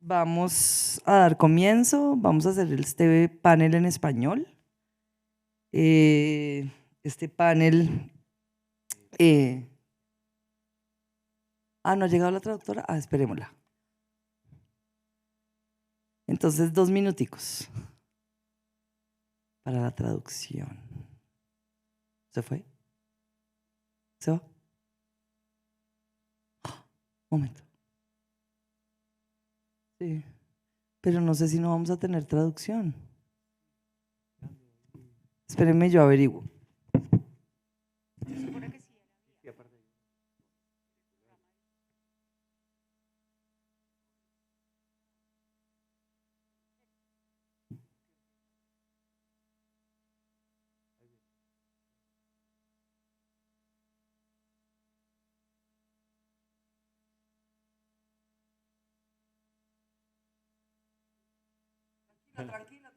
Vamos a dar comienzo, vamos a hacer este panel en español. Este panel… ¿no ha llegado la traductora? Esperémosla. Entonces, 2 minuticos para la traducción. ¿Se fue? ¿Se va? Momento. Sí, pero no sé si no vamos a tener traducción. Espérenme, yo averiguo. Tranquila.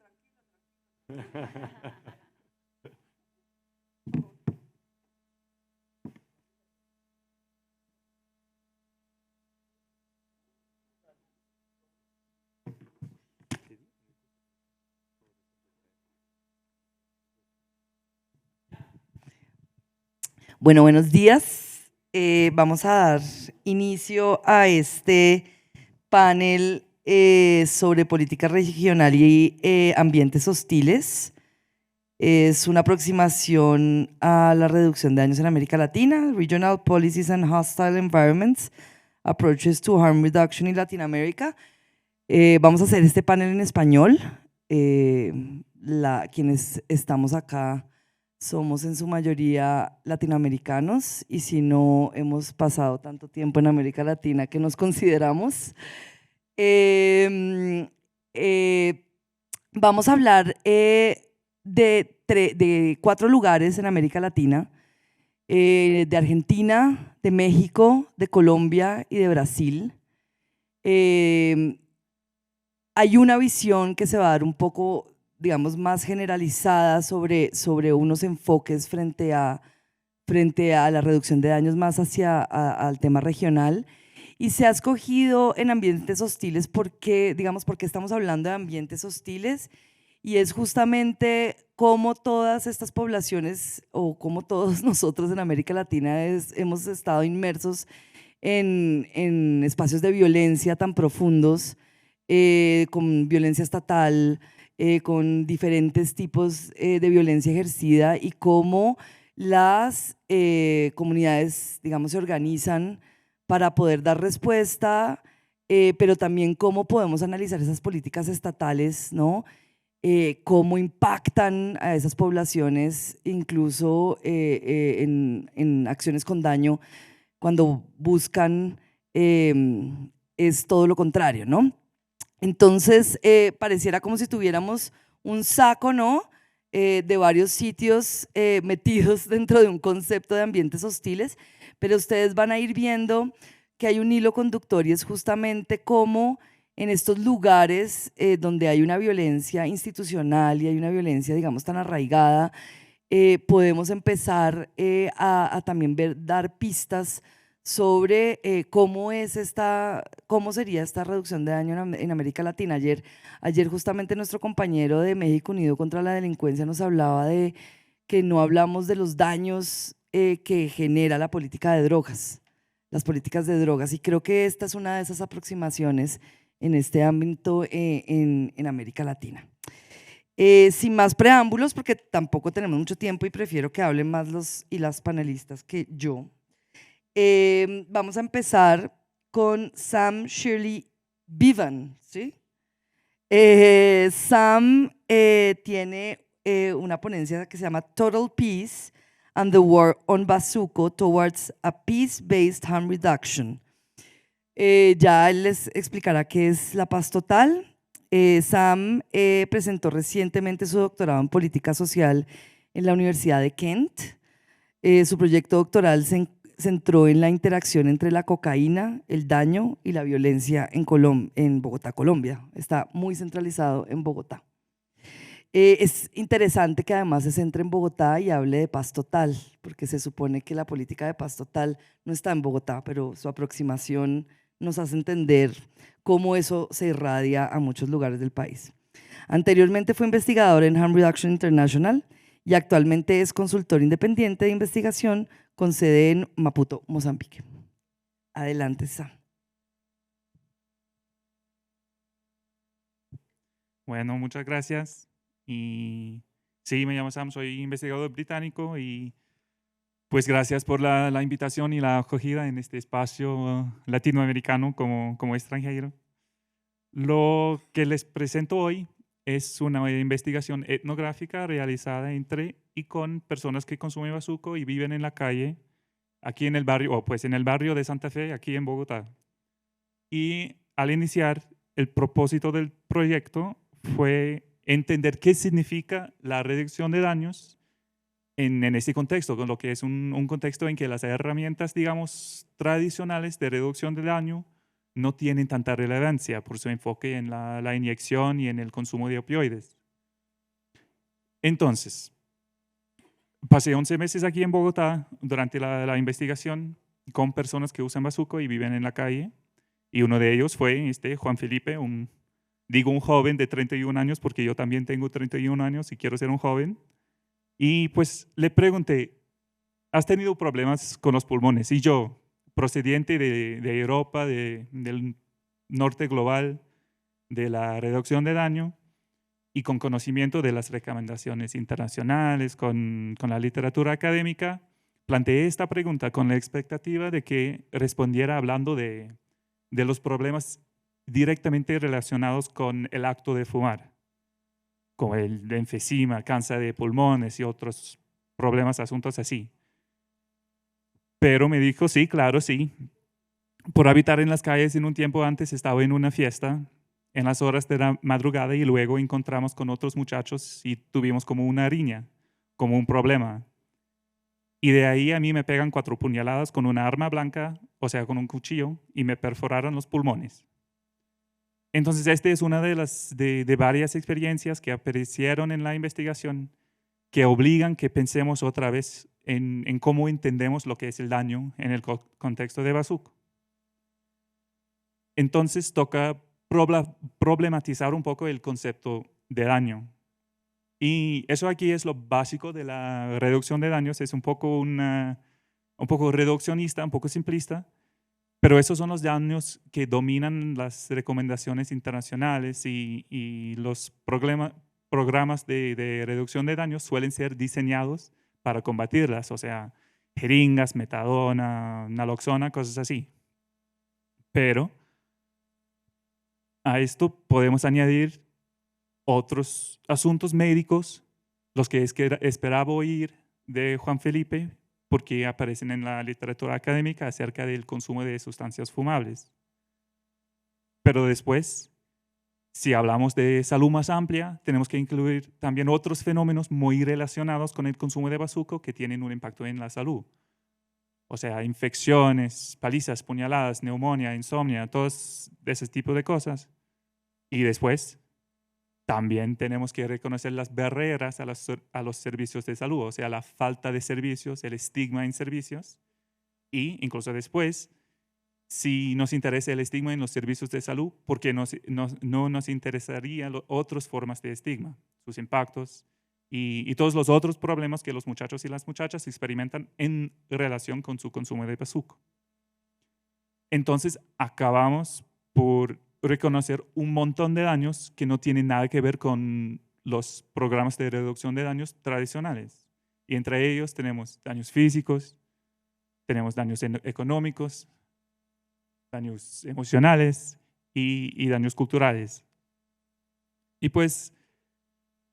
Bueno, buenos días. Vamos a dar inicio a este panel sobre política regional y ambientes hostiles. Es una aproximación a la reducción de daños en América Latina, Regional Policies and Hostile Environments, Approaches to Harm Reduction in Latin America. Vamos a hacer este panel en español. Quienes estamos acá somos en su mayoría latinoamericanos y si no hemos pasado tanto tiempo en América Latina que nos consideramos. Vamos a hablar de 4 lugares en América Latina, de Argentina, de México, de Colombia y de Brasil. Hay una visión que se va a dar un poco, digamos, más generalizada sobre unos enfoques frente a la reducción de daños más al tema regional. Y se ha escogido en ambientes hostiles porque estamos hablando de ambientes hostiles y es justamente cómo todas estas poblaciones o cómo todos nosotros en América Latina hemos estado inmersos en espacios de violencia tan profundos, con violencia estatal, con diferentes tipos de violencia ejercida y cómo las comunidades, digamos, se organizan para poder dar respuesta, pero también cómo podemos analizar esas políticas estatales, ¿no? Cómo impactan a esas poblaciones, incluso en acciones con daño, cuando buscan es todo lo contrario, ¿no? Entonces, pareciera como si tuviéramos un saco, ¿no? De varios sitios metidos dentro de un concepto de ambientes hostiles, pero ustedes van a ir viendo que hay un hilo conductor y es justamente cómo en estos lugares donde hay una violencia institucional y hay una violencia, digamos, tan arraigada, podemos empezar a también dar pistas sobre cómo sería esta reducción de daño en América Latina. Ayer justamente nuestro compañero de México Unido contra la Delincuencia nos hablaba de que no hablamos de los daños que genera la política de drogas, las políticas de drogas, y creo que esta es una de esas aproximaciones en este ámbito en América Latina. Sin más preámbulos, porque tampoco tenemos mucho tiempo y prefiero que hablen más los y las panelistas que yo. Vamos a empezar con Sam Shirley Bevan, ¿sí? Sam tiene una ponencia que se llama Total Peace and the War on Bazuco Towards a Peace-Based Harm Reduction. Ya él les explicará qué es la paz total. Sam presentó recientemente su doctorado en política social en la Universidad de Kent. Su proyecto doctoral se centró en la interacción entre la cocaína, el daño y la violencia en Bogotá, Colombia. Está muy centralizado en Bogotá. Es interesante que además se centre en Bogotá y hable de paz total, porque se supone que la política de paz total no está en Bogotá, pero su aproximación nos hace entender cómo eso se irradia a muchos lugares del país. Anteriormente fue investigador en Harm Reduction International y actualmente es consultor independiente de investigación con sede en Maputo, Mozambique. Adelante, Sam. Bueno, muchas gracias. Y sí, me llamo Sam, soy investigador británico y pues gracias por la invitación y la acogida en este espacio latinoamericano como extranjero. Lo que les presento hoy es una investigación etnográfica realizada entre y con personas que consumen bazuco y viven en la calle, aquí en el barrio, o pues en el barrio de Santa Fe, aquí en Bogotá. Y al iniciar, el propósito del proyecto fue entender qué significa la reducción de daños en este contexto, con lo que es un contexto en que las herramientas, digamos, tradicionales de reducción de daño no tienen tanta relevancia por su enfoque en la inyección y en el consumo de opioides. Entonces, pasé 11 meses aquí en Bogotá durante la investigación con personas que usan bazuco y viven en la calle. Y uno de ellos fue Juan Felipe, digo un joven de 31 años porque yo también tengo 31 años y quiero ser un joven. Y pues le pregunté, ¿has tenido problemas con los pulmones? Y yo, procediente de Europa, del norte global, de la reducción de daño y con conocimiento de las recomendaciones internacionales, con la literatura académica, planteé esta pregunta con la expectativa de que respondiera hablando de los problemas directamente relacionados con el acto de fumar, como el enfisema, cáncer de pulmones y otros problemas, asuntos así. Pero me dijo, sí, claro, sí. Por habitar en las calles en un tiempo antes estaba en una fiesta en las horas de la madrugada y luego encontramos con otros muchachos y tuvimos como una riña, como un problema. Y de ahí a mí me pegan 4 puñaladas con una arma blanca, o sea, con un cuchillo, y me perforaron los pulmones. Entonces, esta es una de varias experiencias que aparecieron en la investigación que obligan que pensemos otra vez en cómo entendemos lo que es el daño en el contexto de bazuco. Entonces, toca problematizar un poco el concepto de daño. Y eso aquí es lo básico de la reducción de daños, es un poco reduccionista, un poco simplista, pero esos son los daños que dominan las recomendaciones internacionales y los programas de reducción de daños suelen ser diseñados para combatirlas, o sea, jeringas, metadona, naloxona, cosas así. Pero a esto podemos añadir otros asuntos médicos, los que esperaba oír de Juan Felipe, porque aparecen en la literatura académica acerca del consumo de sustancias fumables. Pero después, si hablamos de salud más amplia, tenemos que incluir también otros fenómenos muy relacionados con el consumo de bazuco que tienen un impacto en la salud. O sea, infecciones, palizas, puñaladas, neumonía, insomnio, todos ese tipo de cosas. Y después, también tenemos que reconocer las barreras a los servicios de salud, o sea, la falta de servicios, el estigma en servicios. Y incluso después, si nos interesa el estigma en los servicios de salud, ¿por qué no nos interesarían otras formas de estigma, sus impactos y todos los otros problemas que los muchachos y las muchachas experimentan en relación con su consumo de bazuco? Entonces, acabamos por reconocer un montón de daños que no tienen nada que ver con los programas de reducción de daños tradicionales. Y entre ellos tenemos daños físicos, tenemos daños económicos, daños emocionales y daños culturales. Y pues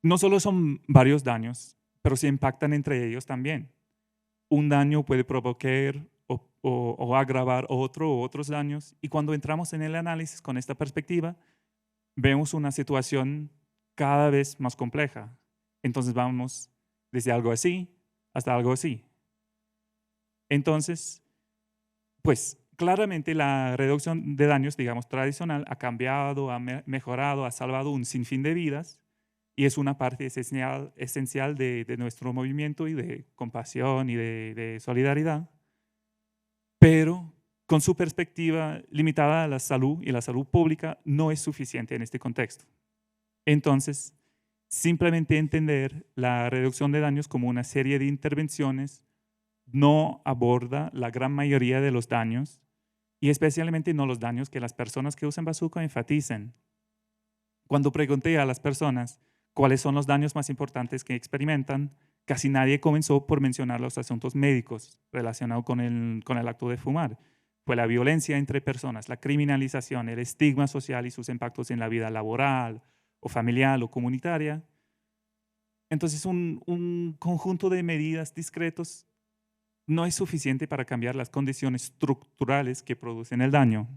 no solo son varios daños, pero se impactan entre ellos también. Un daño puede provocar o agravar otro o otros daños. Y cuando entramos en el análisis con esta perspectiva, vemos una situación cada vez más compleja. Entonces vamos desde algo así hasta algo así. Entonces, pues claramente la reducción de daños, digamos, tradicional ha cambiado, ha mejorado, ha salvado un sinfín de vidas y es una parte esencial de nuestro movimiento y de compasión y de solidaridad. Pero con su perspectiva limitada a la salud y la salud pública, no es suficiente en este contexto. Entonces, simplemente entender la reducción de daños como una serie de intervenciones no aborda la gran mayoría de los daños y especialmente no los daños que las personas que usan bazuco enfatizan. Cuando pregunté a las personas cuáles son los daños más importantes que experimentan, casi nadie comenzó por mencionar los asuntos médicos relacionados con el acto de fumar. Fue la violencia entre personas, la criminalización, el estigma social y sus impactos en la vida laboral o familiar o comunitaria. Entonces, un conjunto de medidas discretos no es suficiente para cambiar las condiciones estructurales que producen el daño.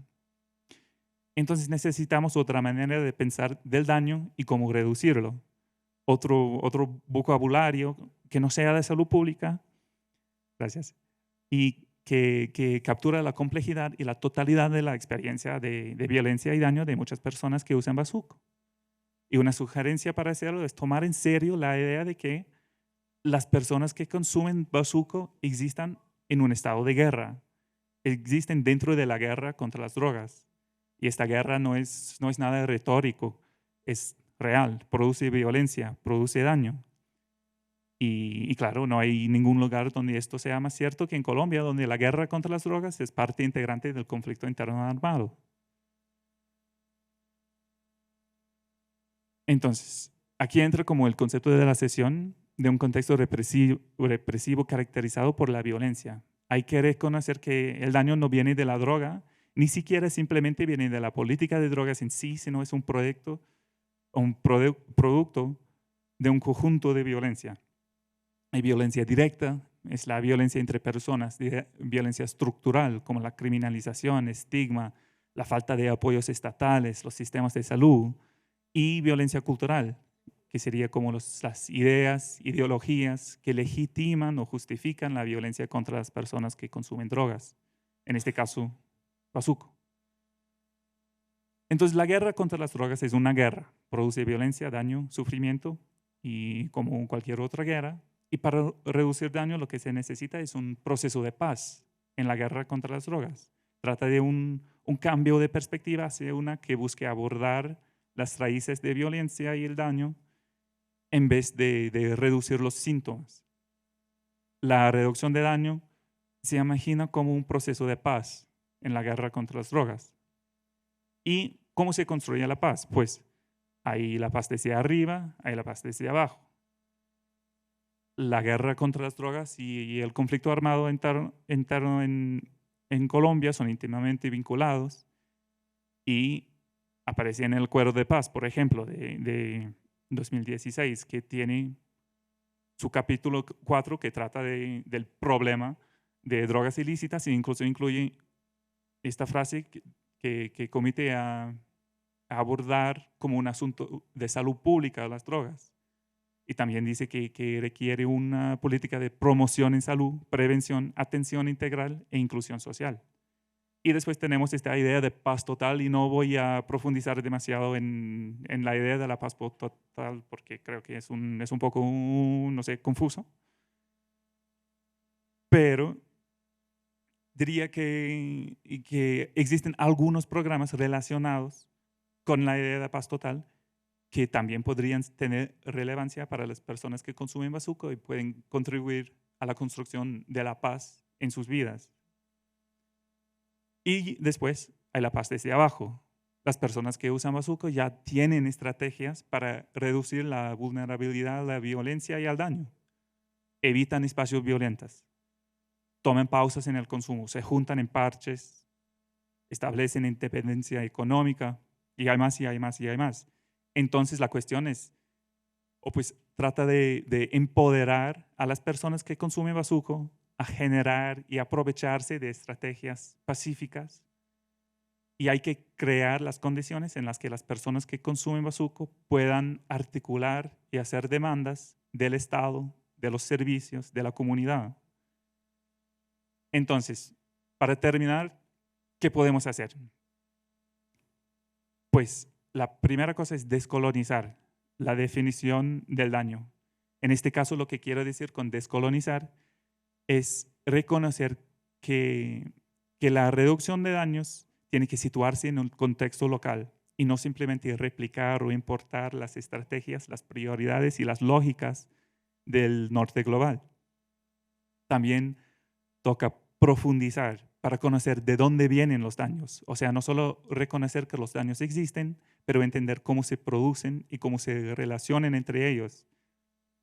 Entonces necesitamos otra manera de pensar del daño y cómo reducirlo. Otro vocabulario que no sea de salud pública, gracias, y que captura la complejidad y la totalidad de la experiencia de violencia y daño de muchas personas que usan bazuco. Y una sugerencia para hacerlo es tomar en serio la idea de que las personas que consumen bazuco existan en un estado de guerra, existen dentro de la guerra contra las drogas. Y esta guerra no es nada retórico, es real, produce violencia, produce daño. Y claro, no hay ningún lugar donde esto sea más cierto que en Colombia, donde la guerra contra las drogas es parte integrante del conflicto interno armado. Entonces, aquí entra como el concepto de la sesión de un contexto represivo caracterizado por la violencia. Hay que reconocer que el daño no viene de la droga, ni siquiera simplemente viene de la política de drogas en sí, sino es un producto de un conjunto de violencia. Hay violencia directa, es la violencia entre personas, violencia estructural, como la criminalización, estigma, la falta de apoyos estatales, los sistemas de salud, y violencia cultural, que sería como las ideas, ideologías que legitiman o justifican la violencia contra las personas que consumen drogas, en este caso, bazuco. Entonces, la guerra contra las drogas es una guerra, produce violencia, daño, sufrimiento, y como cualquier otra guerra, y para reducir daño lo que se necesita es un proceso de paz en la guerra contra las drogas. Trata de un cambio de perspectiva hacia una que busque abordar las raíces de violencia y el daño en vez de reducir los síntomas. La reducción de daño se imagina como un proceso de paz en la guerra contra las drogas. ¿Y cómo se construye la paz? Pues hay la paz desde arriba, hay la paz desde abajo. La guerra contra las drogas y el conflicto armado interno en Colombia son íntimamente vinculados y aparece en el Acuerdo de Paz, por ejemplo, de 2016, que tiene su capítulo 4 que trata del problema de drogas ilícitas e incluso incluye esta frase que comite a abordar como un asunto de salud pública las drogas. Y también dice que requiere una política de promoción en salud, prevención, atención integral e inclusión social. Y después tenemos esta idea de paz total y no voy a profundizar demasiado en la idea de la paz total porque creo que es un poco, no sé, confuso. Pero diría que existen algunos programas relacionados con la idea de paz total que también podrían tener relevancia para las personas que consumen bazuco y pueden contribuir a la construcción de la paz en sus vidas. Y después hay la paz desde abajo. Las personas que usan bazuco ya tienen estrategias para reducir la vulnerabilidad, la violencia y el daño. Evitan espacios violentos, toman pausas en el consumo, se juntan en parches, establecen independencia económica y hay más y hay más y hay más. Entonces la cuestión es, pues trata de empoderar a las personas que consumen bazuco a generar y aprovecharse de estrategias pacíficas y hay que crear las condiciones en las que las personas que consumen bazuco puedan articular y hacer demandas del Estado, de los servicios, de la comunidad. Entonces, para terminar, ¿qué podemos hacer? Pues la primera cosa es descolonizar la definición del daño. En este caso, lo que quiero decir con descolonizar es reconocer que que la reducción de daños tiene que situarse en un contexto local y no simplemente replicar o importar las estrategias, las prioridades y las lógicas del norte global. También toca profundizar para conocer de dónde vienen los daños. O sea, no solo reconocer que los daños existen, pero entender cómo se producen y cómo se relacionan entre ellos.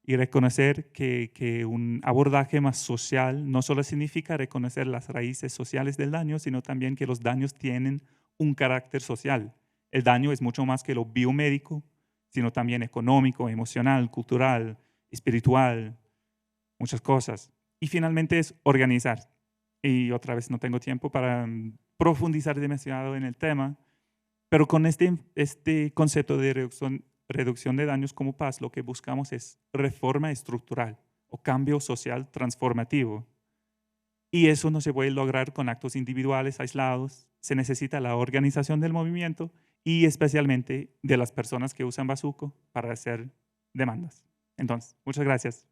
Y reconocer que un abordaje más social no solo significa reconocer las raíces sociales del daño, sino también que los daños tienen un carácter social. El daño es mucho más que lo biomédico, sino también económico, emocional, cultural, espiritual, muchas cosas. Y finalmente es organizar. Y otra vez no tengo tiempo para profundizar demasiado en el tema, pero con este concepto de reducción de daños como paz, lo que buscamos es reforma estructural o cambio social transformativo. Y eso no se puede lograr con actos individuales aislados. Se necesita la organización del movimiento y especialmente de las personas que usan Bazuco para hacer demandas. Entonces, muchas gracias.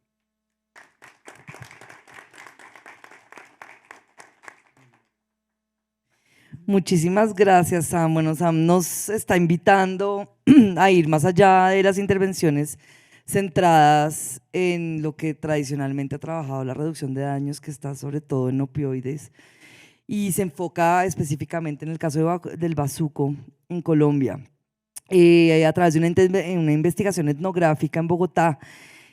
Muchísimas gracias, Sam. Bueno, Sam nos está invitando a ir más allá de las intervenciones centradas en lo que tradicionalmente ha trabajado la reducción de daños, que está sobre todo en opioides, y se enfoca específicamente en el caso del Bazuco en Colombia, a través de una investigación etnográfica en Bogotá,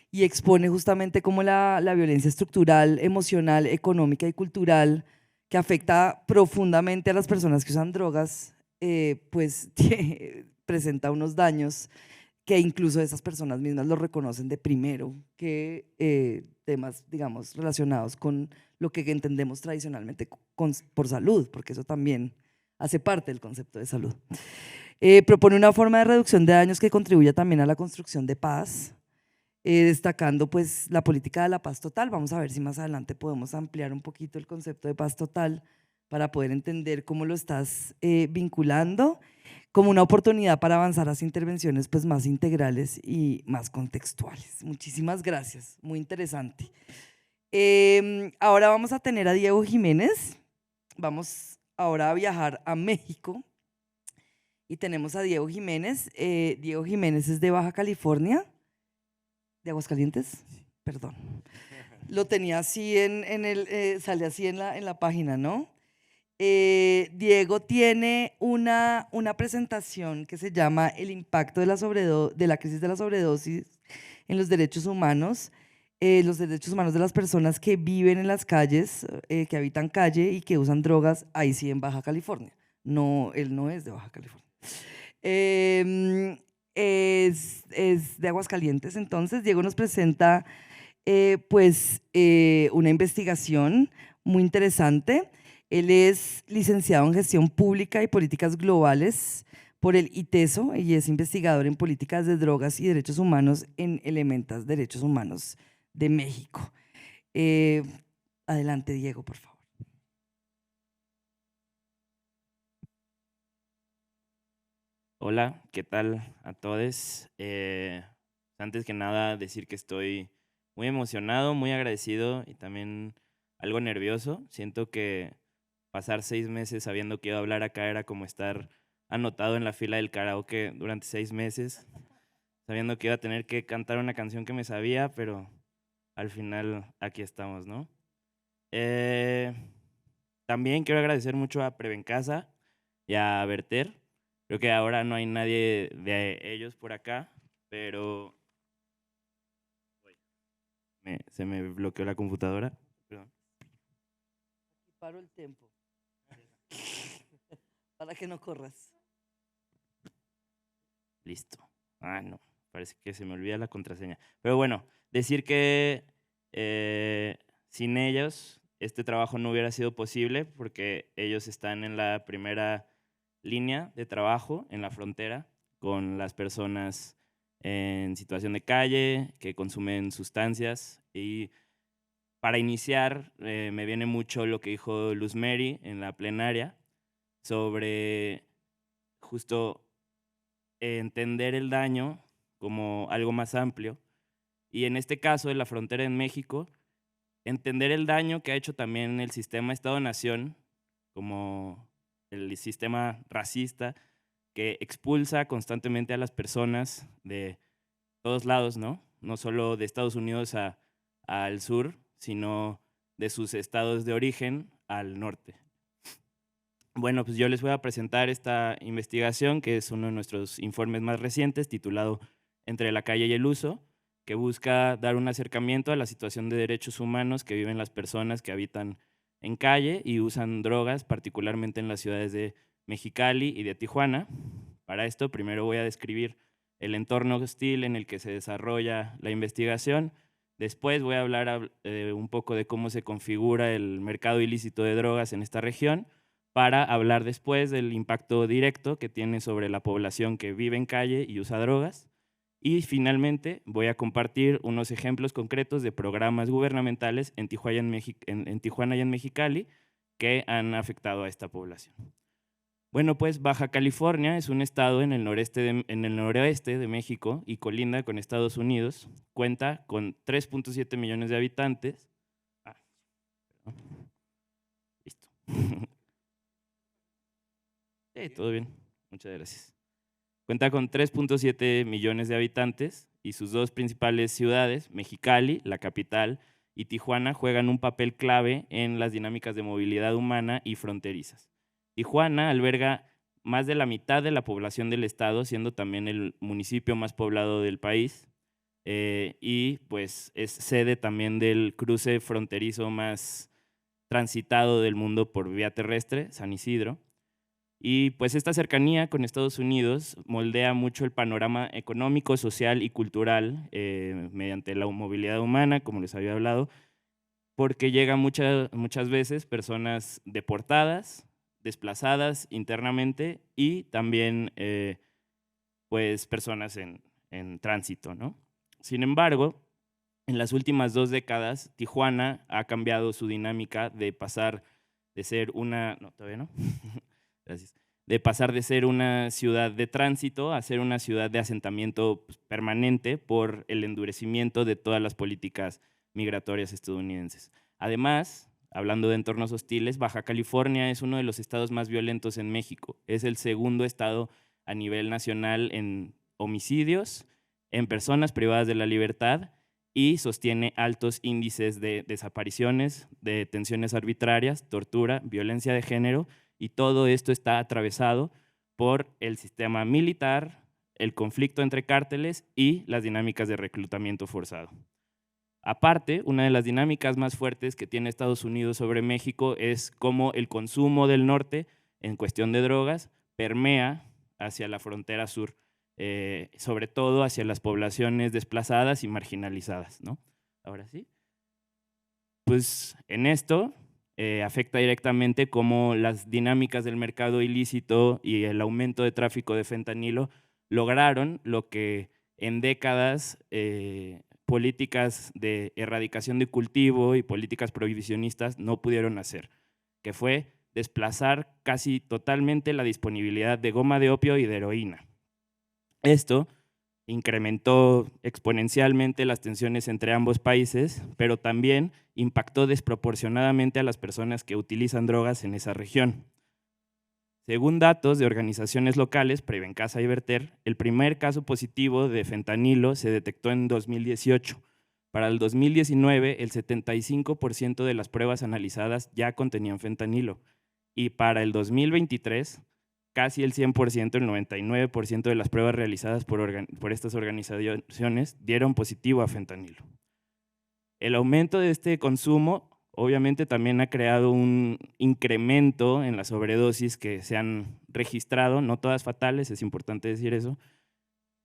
y expone justamente cómo la violencia estructural, emocional, económica y cultural que afecta profundamente a las personas que usan drogas, pues presenta unos daños que incluso esas personas mismas lo reconocen de primero que temas, digamos, relacionados con lo que entendemos tradicionalmente por salud, porque eso también hace parte del concepto de salud. Propone una forma de reducción de daños que contribuya también a la construcción de paz, destacando pues la política de la paz total. Vamos a ver si más adelante podemos ampliar un poquito el concepto de paz total para poder entender cómo lo estás vinculando como una oportunidad para avanzar hacia intervenciones pues más integrales y más contextuales. Muchísimas gracias, muy interesante. Ahora vamos a tener a Diego Jiménez. Vamos ahora a viajar a México y tenemos a Diego Jiménez. Diego Jiménez es de Baja California. ¿De Aguascalientes? Perdón. Lo tenía así sale así en la página, ¿no? Diego tiene una presentación que se llama El impacto de la crisis de la sobredosis en los derechos humanos de las personas que viven en las calles, que habitan calle y que usan drogas, ahí sí en Baja California. No, él no es de Baja California. Es de Aguascalientes. Entonces Diego nos presenta una investigación muy interesante. Él es licenciado en Gestión Pública y Políticas Globales por el ITESO y es investigador en políticas de drogas y derechos humanos en Elementas Derechos Humanos de México. Adelante, Diego, por favor. Hola, ¿qué tal a todos? Antes que nada, decir que estoy muy emocionado, muy agradecido y también algo nervioso. Siento que pasar 6 meses sabiendo que iba a hablar acá era como estar anotado en la fila del karaoke durante 6 meses, sabiendo que iba a tener que cantar una canción que me sabía, pero al final aquí estamos, ¿no? También quiero agradecer mucho a Prevencasa y a Verter. Creo que ahora no hay nadie de ellos por acá, pero se me bloqueó la computadora. Perdón. Paro el tiempo para que no corras. Listo. Ah, no, parece que se me olvida la contraseña. Pero bueno, decir que sin ellos este trabajo no hubiera sido posible porque ellos están en la primera línea de trabajo en la frontera con las personas en situación de calle, que consumen sustancias. Y para iniciar, me viene mucho lo que dijo Luz Mary en la plenaria sobre justo entender el daño como algo más amplio. Y en este caso, en la frontera en México, entender el daño que ha hecho también el sistema Estado-Nación como el sistema racista que expulsa constantemente a las personas de todos lados, ¿no? No solo de Estados Unidos al sur, sino de sus estados de origen al norte. Bueno, pues yo les voy a presentar esta investigación, que es uno de nuestros informes más recientes, titulado Entre la calle y el uso, que busca dar un acercamiento a la situación de derechos humanos que viven las personas que habitan en calle y usan drogas, particularmente en las ciudades de Mexicali y de Tijuana. Para esto, primero voy a describir el entorno hostil en el que se desarrolla la investigación. Después voy a hablar un poco de cómo se configura el mercado ilícito de drogas en esta región, para hablar después del impacto directo que tiene sobre la población que vive en calle y usa drogas. Y finalmente voy a compartir unos ejemplos concretos de programas gubernamentales en Tijuana y en Mexicali que han afectado a esta población. Bueno, pues Baja California es un estado en el noroeste de México y colinda con Estados Unidos. Cuenta con 3.7 millones de habitantes. Listo. Sí, todo bien. Muchas gracias. Cuenta con 3.7 millones de habitantes y sus dos principales ciudades, Mexicali, la capital, y Tijuana, juegan un papel clave en las dinámicas de movilidad humana y fronterizas. Tijuana alberga más de la mitad de la población del estado, siendo también el municipio más poblado del país, y pues es sede también del cruce fronterizo más transitado del mundo por vía terrestre, San Isidro. Y pues esta cercanía con Estados Unidos moldea mucho el panorama económico, social y cultural mediante la movilidad humana, como les había hablado, porque llegan muchas veces personas deportadas, desplazadas internamente y también pues personas en tránsito, ¿no? Sin embargo, en las últimas 2 décadas, Tijuana ha cambiado su dinámica de pasar de ser una... No, todavía no. Gracias. De pasar de ser una ciudad de tránsito a ser una ciudad de asentamiento permanente por el endurecimiento de todas las políticas migratorias estadounidenses. Además, hablando de entornos hostiles, Baja California es uno de los estados más violentos en México. Es el segundo estado a nivel nacional en homicidios, en personas privadas de la libertad, y sostiene altos índices de desapariciones, de detenciones arbitrarias, tortura, violencia de género, y todo esto está atravesado por el sistema militar, el conflicto entre cárteles y las dinámicas de reclutamiento forzado. Aparte, una de las dinámicas más fuertes que tiene Estados Unidos sobre México es cómo el consumo del norte en cuestión de drogas permea hacia la frontera sur, sobre todo hacia las poblaciones desplazadas y marginalizadas, ¿no? Ahora sí. Pues en esto afecta directamente cómo las dinámicas del mercado ilícito y el aumento de tráfico de fentanilo lograron lo que en décadas políticas de erradicación de cultivo y políticas prohibicionistas no pudieron hacer, que fue desplazar casi totalmente la disponibilidad de goma de opio y de heroína. Esto incrementó exponencialmente las tensiones entre ambos países, pero también impactó desproporcionadamente a las personas que utilizan drogas en esa región. Según datos de organizaciones locales, Prevencasa y Verter, el primer caso positivo de fentanilo se detectó en 2018. Para el 2019, el 75% de las pruebas analizadas ya contenían fentanilo. Y para el 2023, casi el 100%, el 99% de las pruebas realizadas por estas organizaciones dieron positivo a fentanilo. El aumento de este consumo obviamente también ha creado un incremento en las sobredosis que se han registrado, no todas fatales, es importante decir eso,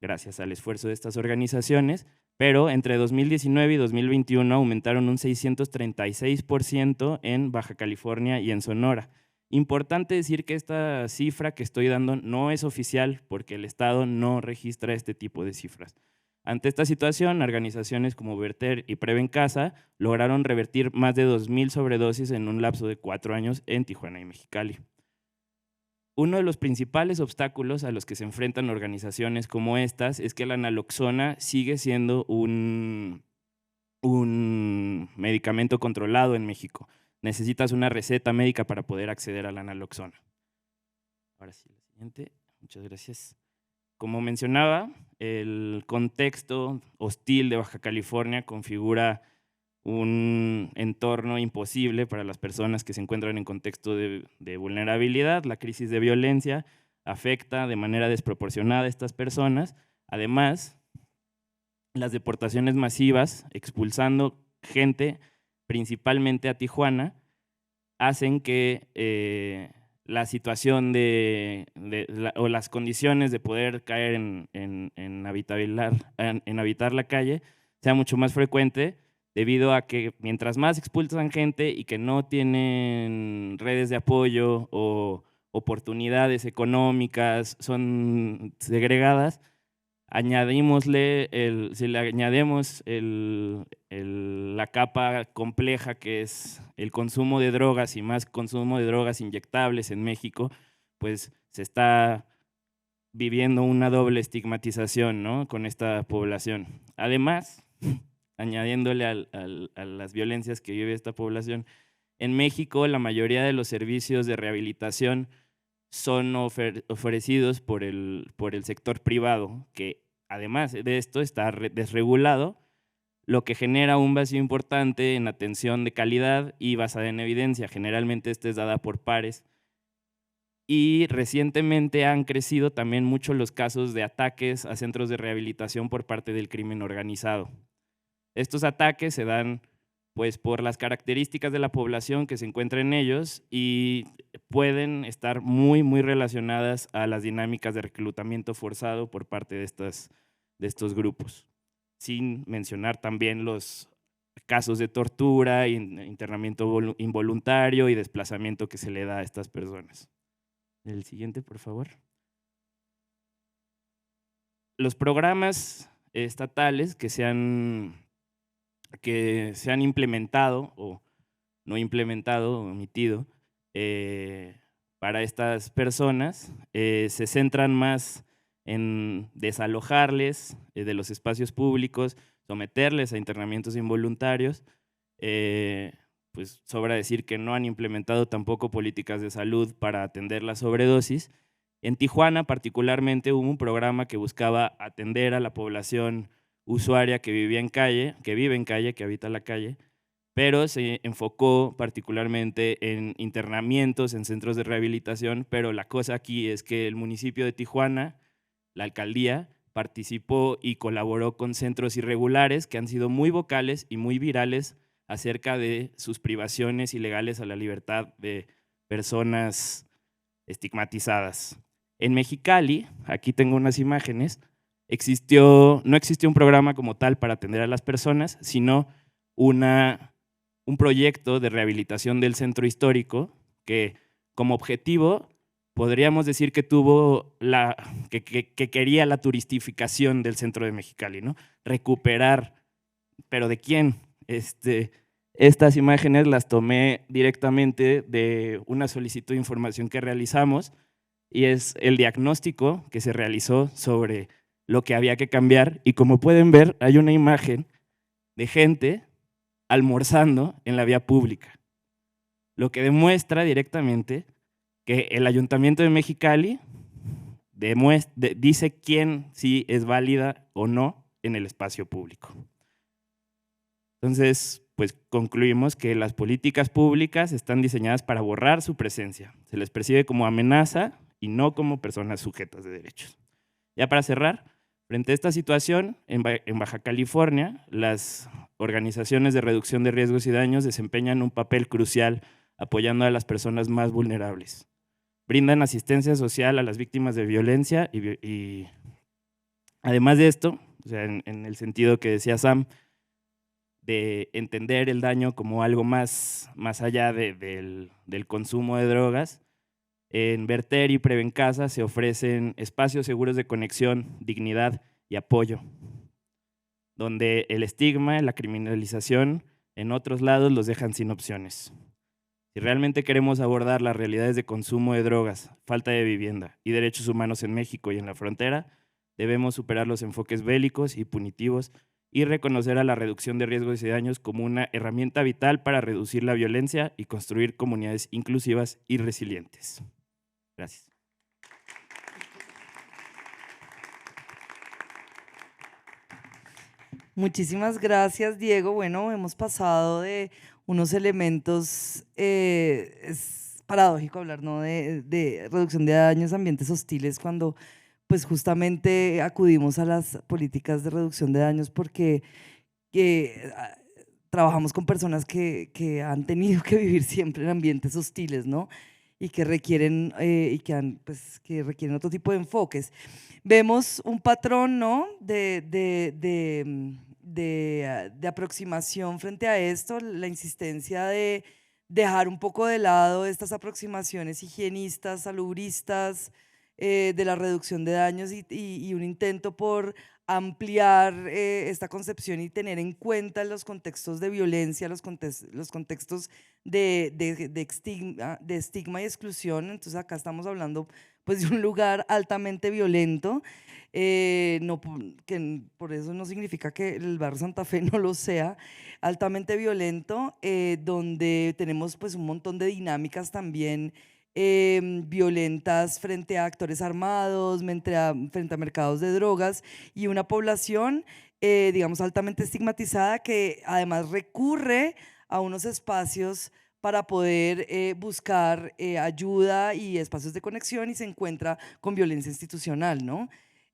gracias al esfuerzo de estas organizaciones, pero entre 2019 y 2021 aumentaron un 636% en Baja California y en Sonora. Importante decir que esta cifra que estoy dando no es oficial porque el Estado no registra este tipo de cifras. Ante esta situación, organizaciones como Verter y Prevencasa lograron revertir más de 2,000 sobredosis en un lapso de 4 años en Tijuana y Mexicali. Uno de los principales obstáculos a los que se enfrentan organizaciones como estas es que la naloxona sigue siendo un medicamento controlado en México. necesitas una receta médica para poder acceder a la naloxona. Ahora sí, la siguiente. Muchas gracias. Como mencionaba, el contexto hostil de Baja California configura un entorno imposible para las personas que se encuentran en contexto de vulnerabilidad. La crisis de violencia afecta de manera desproporcionada a estas personas. Además, las deportaciones masivas, expulsando gente principalmente a Tijuana, hacen que la situación o las condiciones de poder caer en habitar la calle sea mucho más frecuente, debido a que mientras más expulsan gente y que no tienen redes de apoyo o oportunidades económicas, son segregadas, si le añadimos la capa compleja que es el consumo de drogas y más consumo de drogas inyectables en México, pues se está viviendo una doble estigmatización, ¿no?, con esta población. Además, añadiéndole a las violencias que vive esta población, en México la mayoría de los servicios de rehabilitación son ofrecidos por el sector privado, que además de esto está desregulado, lo que genera un vacío importante en atención de calidad y basada en evidencia. Generalmente esta es dada por pares. Y recientemente han crecido también mucho los casos de ataques a centros de rehabilitación por parte del crimen organizado. Estos ataques se dan pues por las características de la población que se encuentra en ellos y pueden estar muy relacionadas a las dinámicas de reclutamiento forzado por parte de estos grupos, sin mencionar también los casos de tortura, internamiento involuntario y desplazamiento que se le da a estas personas. El siguiente, por favor. Los programas estatales que se han implementado o no implementado, omitido, para estas personas, se centran más en desalojarles de los espacios públicos, someterles a internamientos involuntarios. Pues sobra decir que no han implementado tampoco políticas de salud para atender la sobredosis. En Tijuana particularmente hubo un programa que buscaba atender a la población usuaria que vive en calle, que habita la calle, pero se enfocó particularmente en internamientos en centros de rehabilitación, pero la cosa aquí es que el municipio de Tijuana, la alcaldía, participó y colaboró con centros irregulares que han sido muy vocales y muy virales acerca de sus privaciones ilegales a la libertad de personas estigmatizadas. En Mexicali, aquí tengo unas imágenes, no existió un programa como tal para atender a las personas, sino un proyecto de rehabilitación del centro histórico que como objetivo podríamos decir que que quería la turistificación del centro de Mexicali, ¿no? Recuperar, ¿pero de quién? Estas imágenes las tomé directamente de una solicitud de información que realizamos y es el diagnóstico que se realizó sobre lo que había que cambiar, y como pueden ver hay una imagen de gente almorzando en la vía pública, lo que demuestra directamente que el Ayuntamiento de Mexicali dice quién sí es válida o no en el espacio público. Entonces, pues concluimos que las políticas públicas están diseñadas para borrar su presencia. Se les percibe como amenaza y no como personas sujetas de derechos. Ya para cerrar, frente a esta situación, en Baja California, las organizaciones de reducción de riesgos y daños desempeñan un papel crucial apoyando a las personas más vulnerables. Brindan asistencia social a las víctimas de violencia y además de esto, o sea, en el sentido que decía Sam, de entender el daño como algo más allá del consumo de drogas, en Verter y Prevencasa se ofrecen espacios seguros de conexión, dignidad y apoyo, donde el estigma, la criminalización en otros lados los dejan sin opciones. Si realmente queremos abordar las realidades de consumo de drogas, falta de vivienda y derechos humanos en México y en la frontera, debemos superar los enfoques bélicos y punitivos y reconocer a la reducción de riesgos y daños como una herramienta vital para reducir la violencia y construir comunidades inclusivas y resilientes. Gracias. Muchísimas gracias, Diego. Bueno, hemos pasado de unos elementos, es paradójico hablar, ¿no?, de reducción de daños a ambientes hostiles cuando pues justamente acudimos a las políticas de reducción de daños porque trabajamos con personas que han tenido que vivir siempre en ambientes hostiles, ¿no? Y que requieren, pues, que requieren otro tipo de enfoques. Vemos un patrón, ¿no?, de aproximación frente a esto, la insistencia de dejar un poco de lado estas aproximaciones higienistas, salubristas, de la reducción de daños y un intento por ampliar esta concepción y tener en cuenta los contextos de violencia, los contextos de estigma y exclusión. Entonces acá estamos hablando pues de un lugar altamente violento, no, que por eso no significa que el barrio Santa Fe no lo sea, altamente violento, donde tenemos pues un montón de dinámicas también violentas frente a actores armados, frente a mercados de drogas y una población, digamos, altamente estigmatizada que además recurre a unos espacios para poder buscar ayuda y espacios de conexión y se encuentra con violencia institucional, ¿no?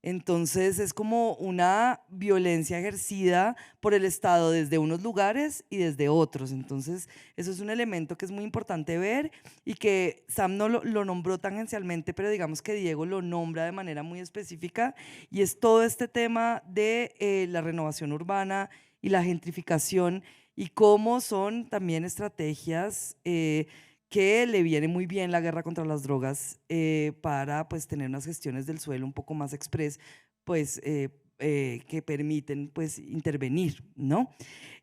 Entonces es como una violencia ejercida por el Estado desde unos lugares y desde otros. Entonces eso es un elemento que es muy importante ver y que Sam no lo nombró tangencialmente, pero digamos que Diego lo nombra de manera muy específica y es todo este tema de la renovación urbana y la gentrificación y cómo son también estrategias que le viene muy bien la guerra contra las drogas para pues tener unas gestiones del suelo un poco más express, pues que permiten pues intervenir, ¿no?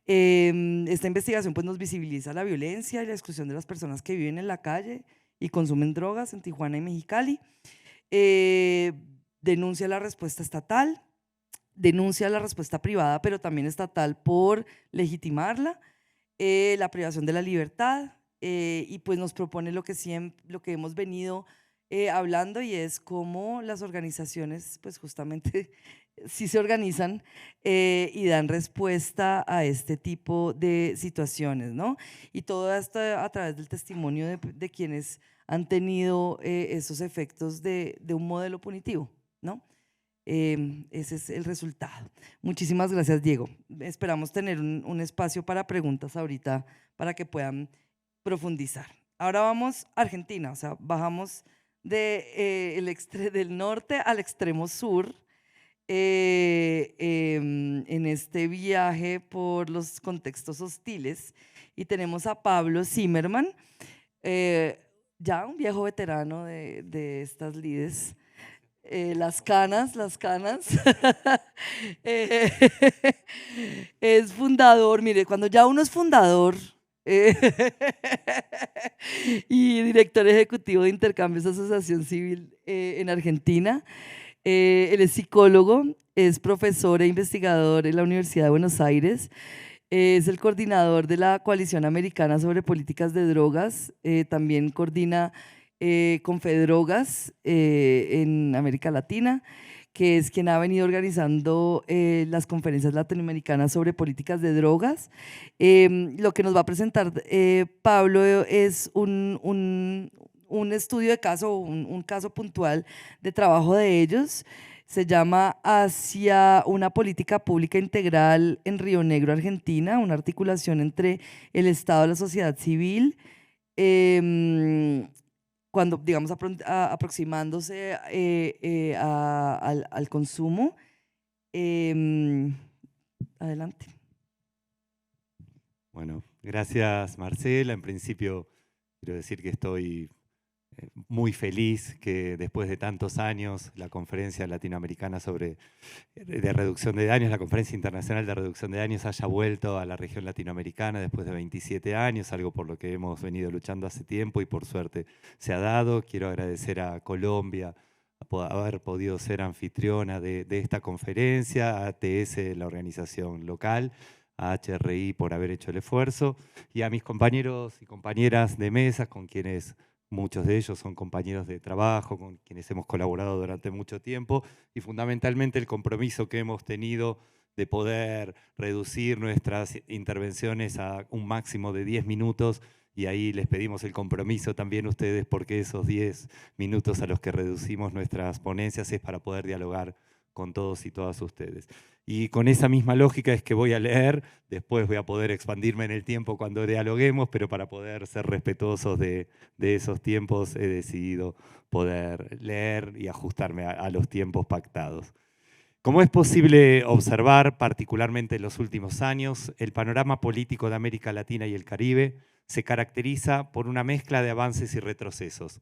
Esta investigación pues nos visibiliza la violencia y la exclusión de las personas que viven en la calle y consumen drogas en Tijuana y Mexicali, denuncia la respuesta estatal, denuncia la respuesta privada, pero también estatal por legitimarla, la privación de la libertad, y pues nos propone lo que hemos venido hablando y es cómo las organizaciones pues justamente sí se organizan y dan respuesta a este tipo de situaciones, ¿no? Y todo esto a través del testimonio de quienes han tenido esos efectos de un modelo punitivo, ¿no? Ese es el resultado. Muchísimas gracias, Diego. Esperamos tener un espacio para preguntas ahorita para que puedan profundizar. Ahora vamos a Argentina, o sea, bajamos del norte al extremo sur en este viaje por los contextos hostiles y tenemos a Pablo Zimmerman, ya un viejo veterano de estas lides. Las canas. Es fundador, mire, cuando ya uno es fundador y director ejecutivo de Intercambios Asociación Civil en Argentina, él es psicólogo, es profesor e investigador en la Universidad de Buenos Aires, es el coordinador de la Coalición Americana sobre Políticas de Drogas, también coordina Confedrogas en América Latina, que es quien ha venido organizando las conferencias latinoamericanas sobre políticas de drogas. Lo que nos va a presentar Pablo es un estudio de caso, un caso puntual de trabajo de ellos. Se llama Hacia una política pública integral en Río Negro, Argentina, una articulación entre el Estado y la sociedad civil. Cuando, digamos, aproximándose al consumo. Adelante. Bueno, gracias Marcela. En principio quiero decir que estoy muy feliz que después de tantos años la Conferencia Latinoamericana de Reducción de Daños, la Conferencia Internacional de Reducción de Daños haya vuelto a la región latinoamericana después de 27 años, algo por lo que hemos venido luchando hace tiempo y por suerte se ha dado. Quiero agradecer a Colombia, haber podido ser anfitriona de esta conferencia, a ATS, la organización local, a HRI por haber hecho el esfuerzo, y a mis compañeros y compañeras de mesa, con quienes muchos de ellos son compañeros de trabajo, con quienes hemos colaborado durante mucho tiempo, y fundamentalmente el compromiso que hemos tenido de poder reducir nuestras intervenciones a un máximo de 10 minutos, y ahí les pedimos el compromiso también a ustedes, porque esos 10 minutos a los que reducimos nuestras ponencias es para poder dialogar con todos y todas ustedes. Y con esa misma lógica es que voy a leer, después voy a poder expandirme en el tiempo cuando dialoguemos, pero para poder ser respetuosos de esos tiempos he decidido poder leer y ajustarme a los tiempos pactados. Como es posible observar, particularmente en los últimos años, el panorama político de América Latina y el Caribe se caracteriza por una mezcla de avances y retrocesos.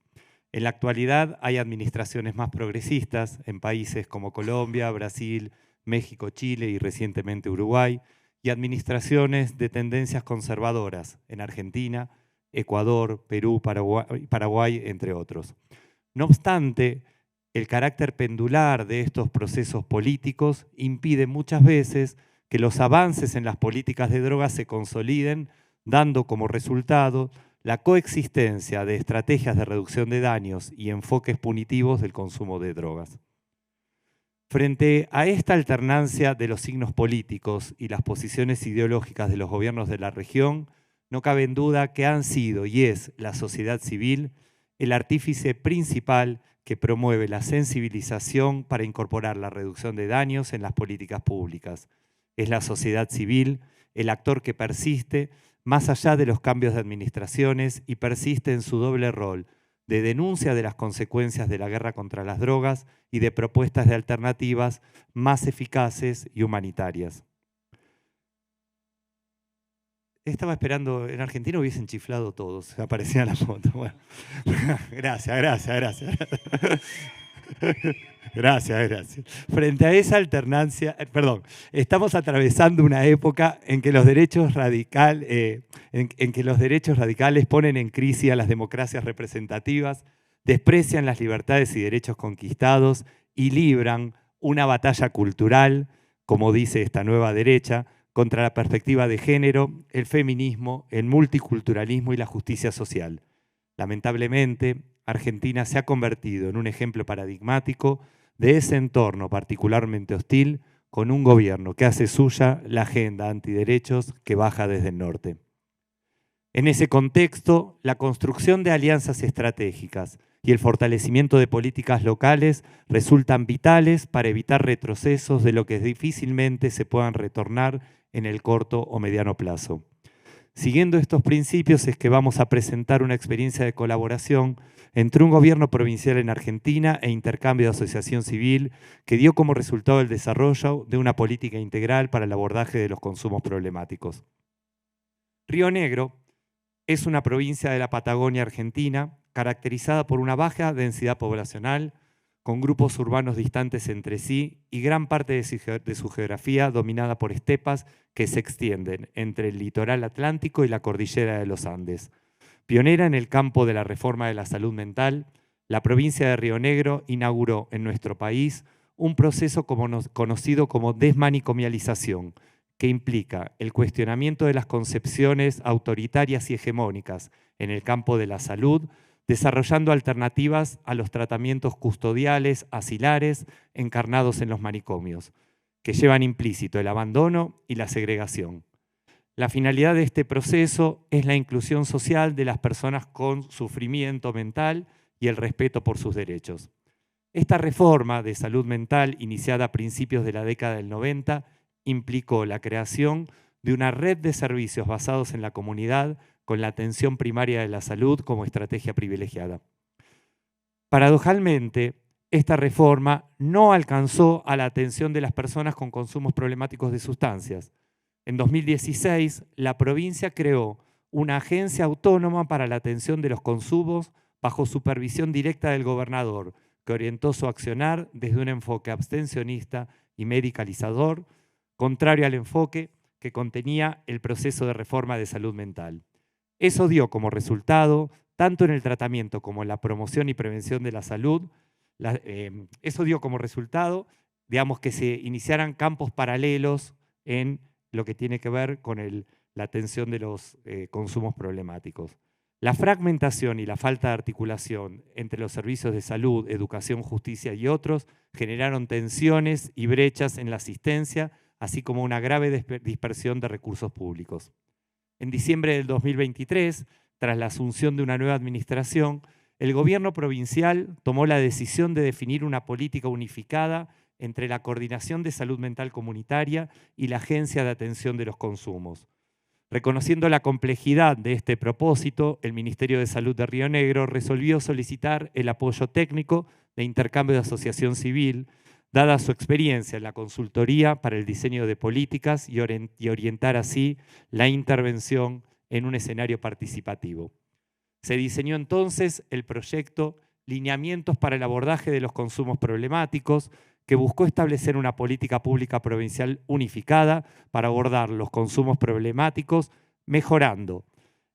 En la actualidad hay administraciones más progresistas en países como Colombia, Brasil, México, Chile y recientemente Uruguay, y administraciones de tendencias conservadoras en Argentina, Ecuador, Perú, Paraguay, entre otros. No obstante, el carácter pendular de estos procesos políticos impide muchas veces que los avances en las políticas de drogas se consoliden, dando como resultado la coexistencia de estrategias de reducción de daños y enfoques punitivos del consumo de drogas. Frente a esta alternancia de los signos políticos y las posiciones ideológicas de los gobiernos de la región, no cabe en duda que han sido y es la sociedad civil el artífice principal que promueve la sensibilización para incorporar la reducción de daños en las políticas públicas. Es la sociedad civil el actor que persiste más allá de los cambios de administraciones y persiste en su doble rol de denuncia de las consecuencias de la guerra contra las drogas y de propuestas de alternativas más eficaces y humanitarias. Estaba esperando, en Argentina hubiesen chiflado todos, aparecía la foto. Bueno, gracias. Gracias. Frente a esa alternancia, estamos atravesando una época en que los derechos radicales ponen en crisis a las democracias representativas, desprecian las libertades y derechos conquistados y libran una batalla cultural, como dice esta nueva derecha, contra la perspectiva de género, el feminismo, el multiculturalismo y la justicia social. Lamentablemente, Argentina se ha convertido en un ejemplo paradigmático de ese entorno particularmente hostil, con un gobierno que hace suya la agenda antiderechos que baja desde el norte. En ese contexto, la construcción de alianzas estratégicas y el fortalecimiento de políticas locales resultan vitales para evitar retrocesos de lo que difícilmente se puedan retornar en el corto o mediano plazo. Siguiendo estos principios es que vamos a presentar una experiencia de colaboración entre un gobierno provincial en Argentina e intercambio de asociación civil que dio como resultado el desarrollo de una política integral para el abordaje de los consumos problemáticos. Río Negro es una provincia de la Patagonia Argentina caracterizada por una baja densidad poblacional, con grupos urbanos distantes entre sí y gran parte de su geografía dominada por estepas que se extienden entre el litoral atlántico y la cordillera de los Andes. Pionera en el campo de la reforma de la salud mental, la provincia de Río Negro inauguró en nuestro país un proceso conocido como desmanicomialización, que implica el cuestionamiento de las concepciones autoritarias y hegemónicas en el campo de la salud, desarrollando alternativas a los tratamientos custodiales, asilares, encarnados en los manicomios, que llevan implícito el abandono y la segregación. La finalidad de este proceso es la inclusión social de las personas con sufrimiento mental y el respeto por sus derechos. Esta reforma de salud mental, iniciada a principios de la década del 90, implicó la creación de una red de servicios basados en la comunidad con la atención primaria de la salud como estrategia privilegiada. Paradojalmente, esta reforma no alcanzó a la atención de las personas con consumos problemáticos de sustancias. En 2016, la provincia creó una agencia autónoma para la atención de los consumos bajo supervisión directa del gobernador, que orientó su accionar desde un enfoque abstencionista y medicalizador, contrario al enfoque que contenía el proceso de reforma de salud mental. Eso dio como resultado, tanto en el tratamiento como en la promoción y prevención de la salud, Eso dio como resultado, digamos, que se iniciaran campos paralelos en lo que tiene que ver con la atención de los consumos problemáticos. La fragmentación y la falta de articulación entre los servicios de salud, educación, justicia y otros generaron tensiones y brechas en la asistencia, así como una grave dispersión de recursos públicos. En diciembre del 2023, tras la asunción de una nueva administración, el gobierno provincial tomó la decisión de definir una política unificada entre la Coordinación de Salud Mental Comunitaria y la Agencia de Atención de los Consumos. Reconociendo la complejidad de este propósito, el Ministerio de Salud de Río Negro resolvió solicitar el apoyo técnico de intercambio de asociación civil, dada su experiencia en la consultoría para el diseño de políticas y orientar así la intervención en un escenario participativo. Se diseñó entonces el proyecto Lineamientos para el abordaje de los consumos problemáticos, que buscó establecer una política pública provincial unificada para abordar los consumos problemáticos, mejorando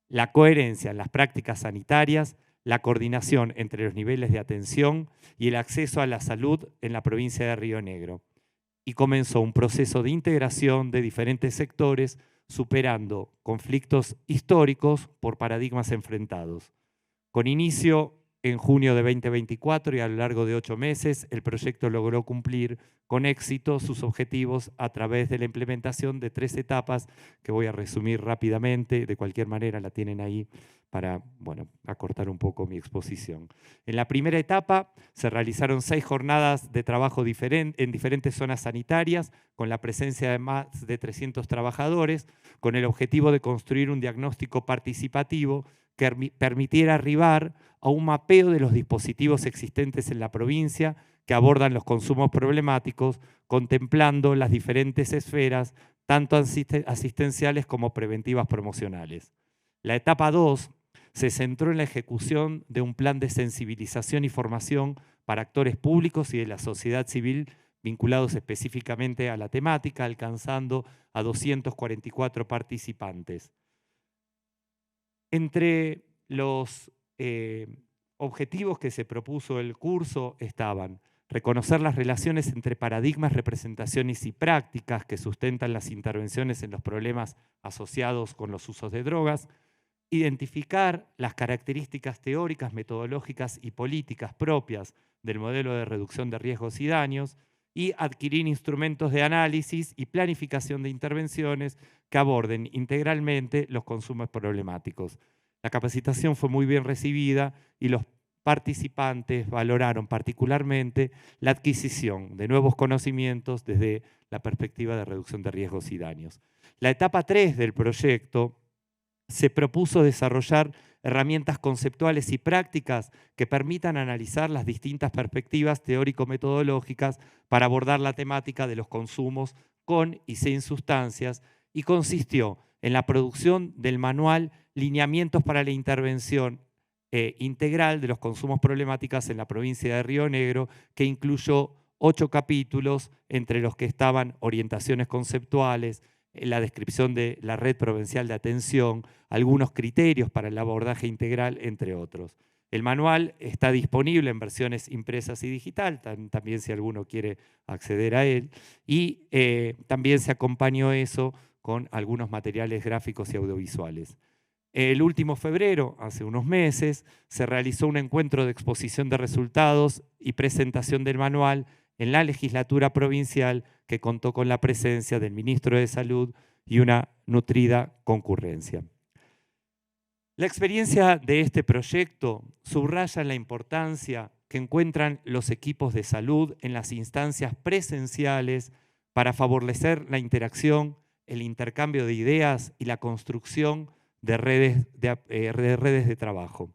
la coherencia en las prácticas sanitarias, la coordinación entre los niveles de atención y el acceso a la salud en la provincia de Río Negro. Y comenzó un proceso de integración de diferentes sectores, superando conflictos históricos por paradigmas enfrentados. Con inicio en junio de 2024 y a lo largo de 8 meses, el proyecto logró cumplir con éxito sus objetivos a través de la implementación de 3 etapas que voy a resumir rápidamente. De cualquier manera la tienen ahí para acortar un poco mi exposición. En la primera etapa se realizaron 6 jornadas de trabajo en diferentes zonas sanitarias con la presencia de más de 300 trabajadores, con el objetivo de construir un diagnóstico participativo que permitiera arribar a un mapeo de los dispositivos existentes en la provincia que abordan los consumos problemáticos, contemplando las diferentes esferas, tanto asistenciales como preventivas promocionales. La etapa 2 se centró en la ejecución de un plan de sensibilización y formación para actores públicos y de la sociedad civil vinculados específicamente a la temática, alcanzando a 244 participantes. Entre los objetivos que se propuso el curso estaban reconocer las relaciones entre paradigmas, representaciones y prácticas que sustentan las intervenciones en los problemas asociados con los usos de drogas, identificar las características teóricas, metodológicas y políticas propias del modelo de reducción de riesgos y daños y adquirir instrumentos de análisis y planificación de intervenciones que aborden integralmente los consumos problemáticos. La capacitación fue muy bien recibida y los participantes valoraron particularmente la adquisición de nuevos conocimientos desde la perspectiva de reducción de riesgos y daños. La etapa 3 del proyecto se propuso desarrollar herramientas conceptuales y prácticas que permitan analizar las distintas perspectivas teórico-metodológicas para abordar la temática de los consumos con y sin sustancias, y consistió en la producción del manual Lineamientos para la intervención integral de los consumos problemáticos en la provincia de Río Negro, que incluyó 8 capítulos, entre los que estaban orientaciones conceptuales, la descripción de la red provincial de atención, algunos criterios para el abordaje integral, entre otros. El manual está disponible en versiones impresas y digital, también si alguno quiere acceder a él, y también se acompañó eso con algunos materiales gráficos y audiovisuales. El último febrero, hace unos meses, se realizó un encuentro de exposición de resultados y presentación del manual en la legislatura provincial, que contó con la presencia del ministro de Salud y una nutrida concurrencia. La experiencia de este proyecto subraya la importancia que encuentran los equipos de salud en las instancias presenciales para favorecer la interacción, el intercambio de ideas y la construcción de redes de trabajo.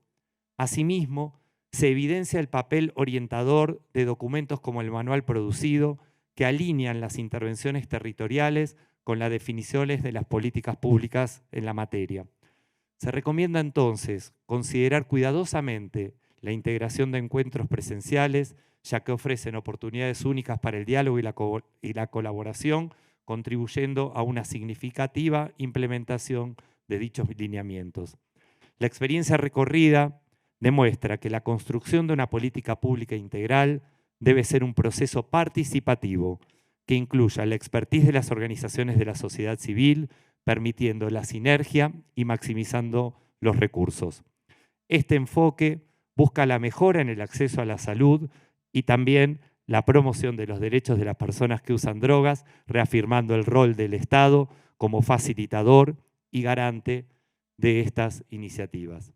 Asimismo, se evidencia el papel orientador de documentos como el manual producido, que alinean las intervenciones territoriales con las definiciones de las políticas públicas en la materia. Se recomienda entonces considerar cuidadosamente la integración de encuentros presenciales, ya que ofrecen oportunidades únicas para el diálogo y la colaboración, contribuyendo a una significativa implementación de dichos lineamientos. La experiencia recorrida demuestra que la construcción de una política pública integral debe ser un proceso participativo que incluya la expertise de las organizaciones de la sociedad civil, permitiendo la sinergia y maximizando los recursos. Este enfoque busca la mejora en el acceso a la salud y también la promoción de los derechos de las personas que usan drogas, reafirmando el rol del Estado como facilitador y garante de estas iniciativas.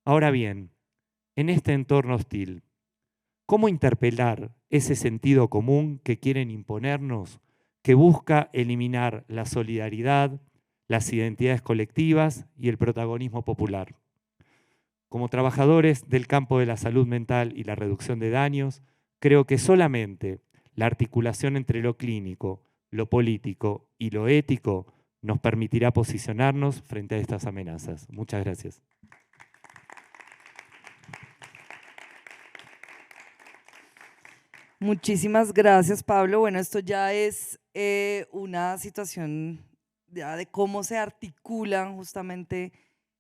Ahora bien, en este entorno hostil, ¿cómo interpelar ese sentido común que quieren imponernos, que busca eliminar la solidaridad, las identidades colectivas y el protagonismo popular? Como trabajadores del campo de la salud mental y la reducción de daños, creo que solamente la articulación entre lo clínico, lo político y lo ético nos permitirá posicionarnos frente a estas amenazas. Muchas gracias. Muchísimas gracias, Pablo. Bueno, esto ya es una situación ya de cómo se articulan justamente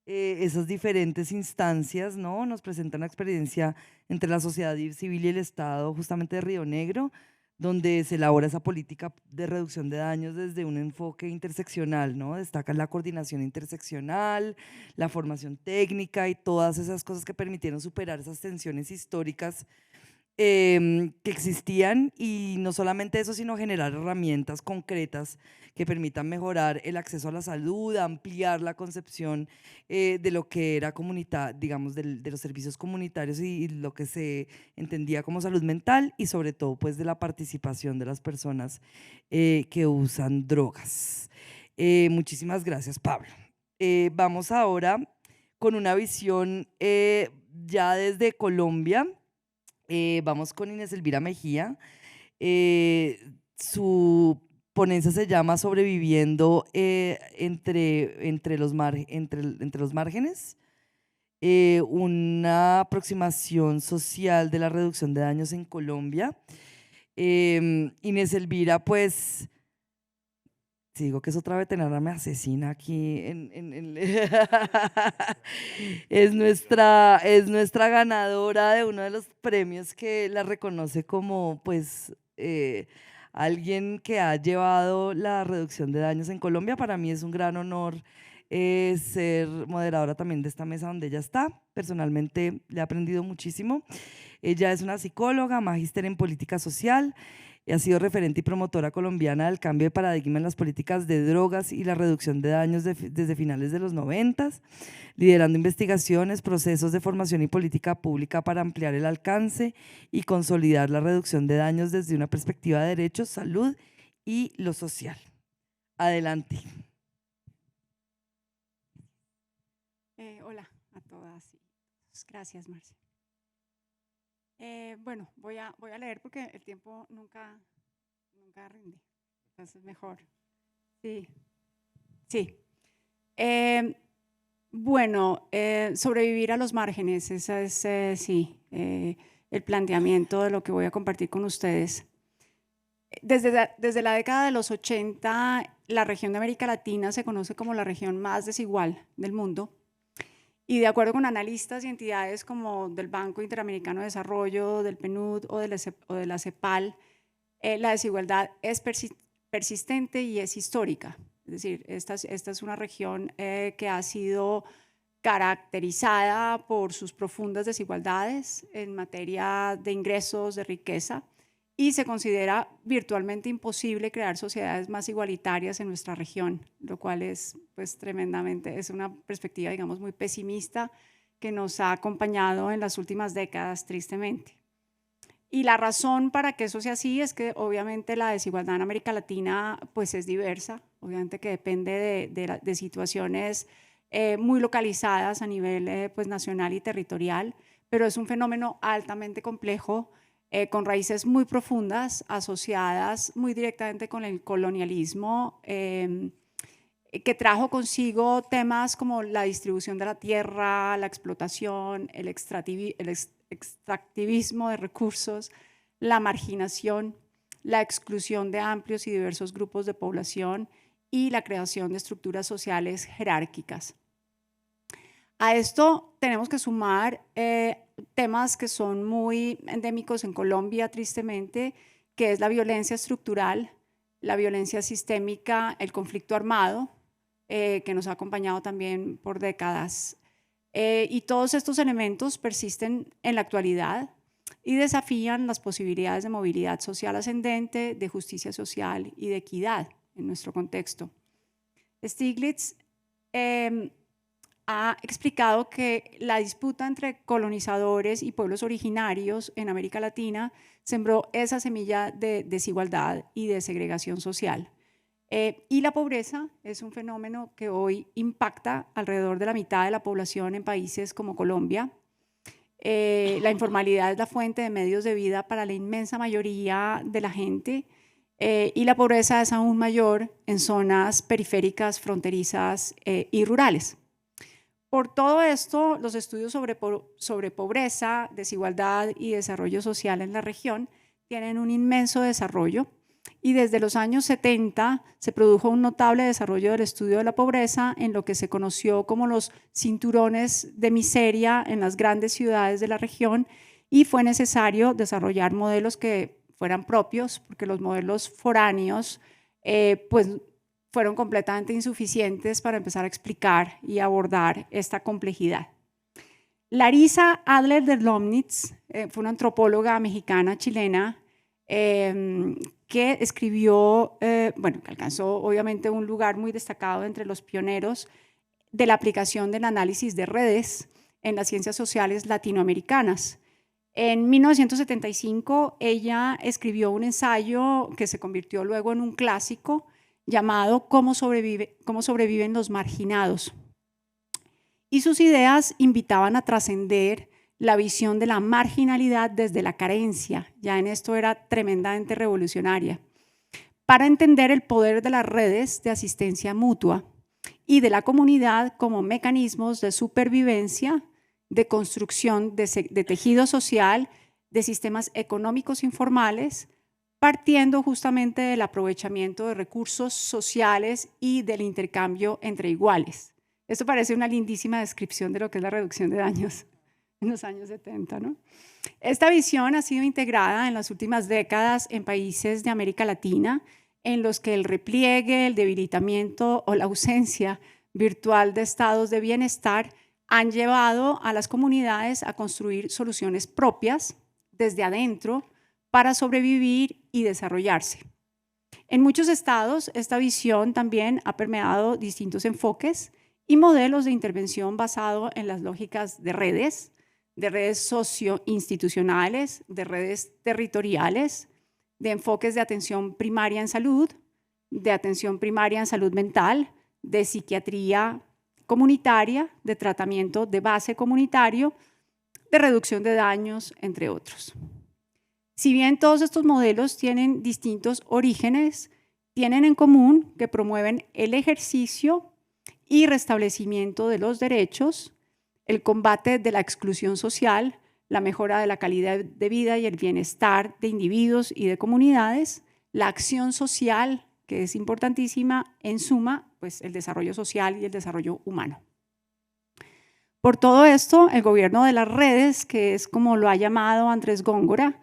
esas diferentes instancias, ¿no? Nos presenta una experiencia entre la sociedad civil y el Estado justamente de Río Negro, donde se elabora esa política de reducción de daños desde un enfoque interseccional, ¿no? Destacan la coordinación interseccional, la formación técnica y todas esas cosas que permitieron superar esas tensiones históricas que existían, y no solamente eso, sino generar herramientas concretas que permitan mejorar el acceso a la salud, ampliar la concepción de lo que era digamos, de los servicios comunitarios y lo que se entendía como salud mental, y sobre todo pues de la participación de las personas que usan drogas. Muchísimas gracias, Pablo. Vamos ahora con una visión ya desde Colombia. Vamos con Inés Elvira Mejía. Su ponencia se llama Sobreviviendo entre los márgenes, una aproximación social de la reducción de daños en Colombia. Inés Elvira, pues, si digo que es otra veterana, me asesina aquí. Es nuestra ganadora de uno de los premios que la reconoce como, pues, alguien que ha llevado la reducción de daños en Colombia. Para mí es un gran honor ser moderadora también de esta mesa donde ella está. Personalmente le he aprendido muchísimo. Ella es una psicóloga, magíster en política social. Ha sido referente y promotora colombiana del cambio de paradigma en las políticas de drogas y la reducción de daños desde finales de los 90, liderando investigaciones, procesos de formación y política pública para ampliar el alcance y consolidar la reducción de daños desde una perspectiva de derechos, salud y lo social. Adelante. Hola a todas. Gracias, Marcia. Bueno, voy a leer porque el tiempo nunca rinde, entonces mejor. Sí. Bueno, sobrevivir a los márgenes, ese es el planteamiento de lo que voy a compartir con ustedes. Desde la década de los 80, la región de América Latina se conoce como la región más desigual del mundo. Y de acuerdo con analistas y entidades como del Banco Interamericano de Desarrollo, del PNUD o de la CEPAL, la desigualdad es persistente y es histórica. Es decir, esta es una región que ha sido caracterizada por sus profundas desigualdades en materia de ingresos, de riqueza, y se considera virtualmente imposible crear sociedades más igualitarias en nuestra región, lo cual es pues tremendamente, es una perspectiva digamos muy pesimista que nos ha acompañado en las últimas décadas tristemente. Y la razón para que eso sea así es que obviamente la desigualdad en América Latina pues es diversa, obviamente que depende de situaciones muy localizadas a nivel pues nacional y territorial, pero es un fenómeno altamente complejo, con raíces muy profundas, asociadas muy directamente con el colonialismo, que trajo consigo temas como la distribución de la tierra, la explotación, el extractivismo de recursos, la marginación, la exclusión de amplios y diversos grupos de población y la creación de estructuras sociales jerárquicas. A esto tenemos que sumar temas que son muy endémicos en Colombia, tristemente, que es la violencia estructural, la violencia sistémica, el conflicto armado, que nos ha acompañado también por décadas. Y todos estos elementos persisten en la actualidad y desafían las posibilidades de movilidad social ascendente, de justicia social y de equidad en nuestro contexto. Stiglitz ha explicado que la disputa entre colonizadores y pueblos originarios en América Latina sembró esa semilla de desigualdad y de segregación social. Y la pobreza es un fenómeno que hoy impacta alrededor de la mitad de la población en países como Colombia. La informalidad es la fuente de medios de vida para la inmensa mayoría de la gente, y la pobreza es aún mayor en zonas periféricas, fronterizas y rurales. Por todo esto, los estudios sobre pobreza, desigualdad y desarrollo social en la región tienen un inmenso desarrollo, y desde los años 70 se produjo un notable desarrollo del estudio de la pobreza en lo que se conoció como los cinturones de miseria en las grandes ciudades de la región, y fue necesario desarrollar modelos que fueran propios, porque los modelos foráneos pues fueron completamente insuficientes para empezar a explicar y abordar esta complejidad. Larisa Adler de Lomnitz fue una antropóloga mexicana chilena que escribió, bueno, que alcanzó obviamente un lugar muy destacado entre los pioneros de la aplicación del análisis de redes en las ciencias sociales latinoamericanas. En 1975 ella escribió un ensayo que se convirtió luego en un clásico llamado ¿Cómo sobreviven los marginados? Y sus ideas invitaban a trascender la visión de la marginalidad desde la carencia, ya en esto era tremendamente revolucionaria, para entender el poder de las redes de asistencia mutua y de la comunidad como mecanismos de supervivencia, de construcción de tejido social, de sistemas económicos informales, partiendo justamente del aprovechamiento de recursos sociales y del intercambio entre iguales. Esto parece una lindísima descripción de lo que es la reducción de daños en los años 70, ¿no? Esta visión ha sido integrada en las últimas décadas en países de América Latina, en los que el repliegue, el debilitamiento o la ausencia virtual de estados de bienestar han llevado a las comunidades a construir soluciones propias desde adentro para sobrevivir y desarrollarse. En muchos estados, esta visión también ha permeado distintos enfoques y modelos de intervención basado en las lógicas de redes socioinstitucionales, de redes territoriales, de enfoques de atención primaria en salud, de atención primaria en salud mental, de psiquiatría comunitaria, de tratamiento de base comunitario, de reducción de daños, entre otros. Si bien todos estos modelos tienen distintos orígenes, tienen en común que promueven el ejercicio y restablecimiento de los derechos, el combate de la exclusión social, la mejora de la calidad de vida y el bienestar de individuos y de comunidades, la acción social, que es importantísima, en suma, pues el desarrollo social y el desarrollo humano. Por todo esto, el gobierno de las redes, que es como lo ha llamado Andrés Góngora,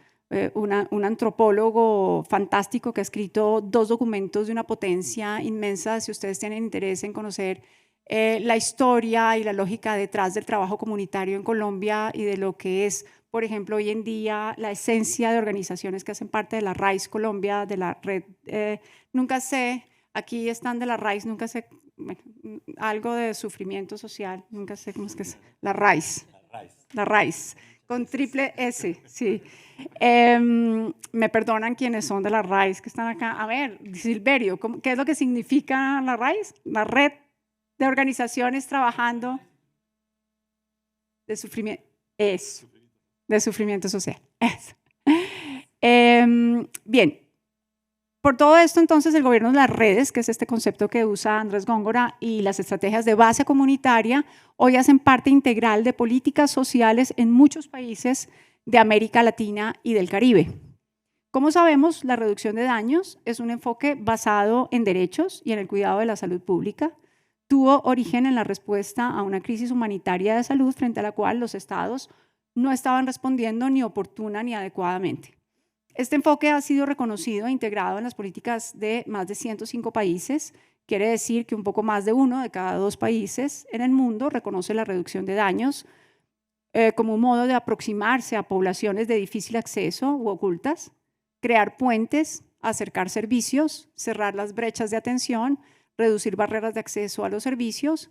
un antropólogo fantástico que ha escrito 2 documentos de una potencia inmensa, si ustedes tienen interés en conocer la historia y la lógica detrás del trabajo comunitario en Colombia y de lo que es, por ejemplo, hoy en día la esencia de organizaciones que hacen parte de la RAIZ Colombia, de la red, nunca sé, aquí están de la RAIZ, nunca sé, bueno, algo de sufrimiento social, nunca sé cómo es que es, la RAIZ, con triple S, sí. Me perdonan quienes son de la RAIZ que están acá. A ver, Silverio, ¿qué es lo que significa la RAIZ? La red de organizaciones trabajando de sufrimiento, eso, de sufrimiento social. Eso. Bien, por todo esto entonces el gobierno de las redes, que es este concepto que usa Andrés Góngora, y las estrategias de base comunitaria, hoy hacen parte integral de políticas sociales en muchos países de América Latina y del Caribe. Como sabemos, la reducción de daños es un enfoque basado en derechos y en el cuidado de la salud pública. tuvo origen en la respuesta a una crisis humanitaria de salud frente a la cual los estados no estaban respondiendo ni oportuna ni adecuadamente. Este enfoque ha sido reconocido e integrado en las políticas de más de 105 países. Quiere decir que un poco más de 1 de cada 2 países en el mundo reconoce la reducción de daños como un modo de aproximarse a poblaciones de difícil acceso u ocultas, crear puentes, acercar servicios, cerrar las brechas de atención, reducir barreras de acceso a los servicios,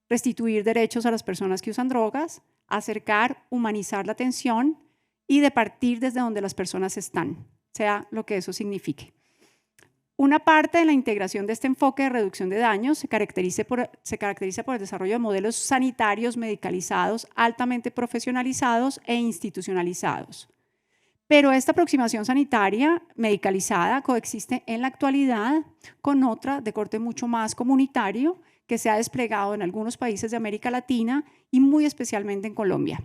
restituir derechos a las personas que usan drogas, acercar, humanizar la atención y de partir desde donde las personas están, sea lo que eso signifique. Una parte de la integración de este enfoque de reducción de daños se caracteriza por el desarrollo de modelos sanitarios medicalizados, altamente profesionalizados e institucionalizados. Pero esta aproximación sanitaria medicalizada coexiste en la actualidad con otra de corte mucho más comunitario que se ha desplegado en algunos países de América Latina y muy especialmente en Colombia.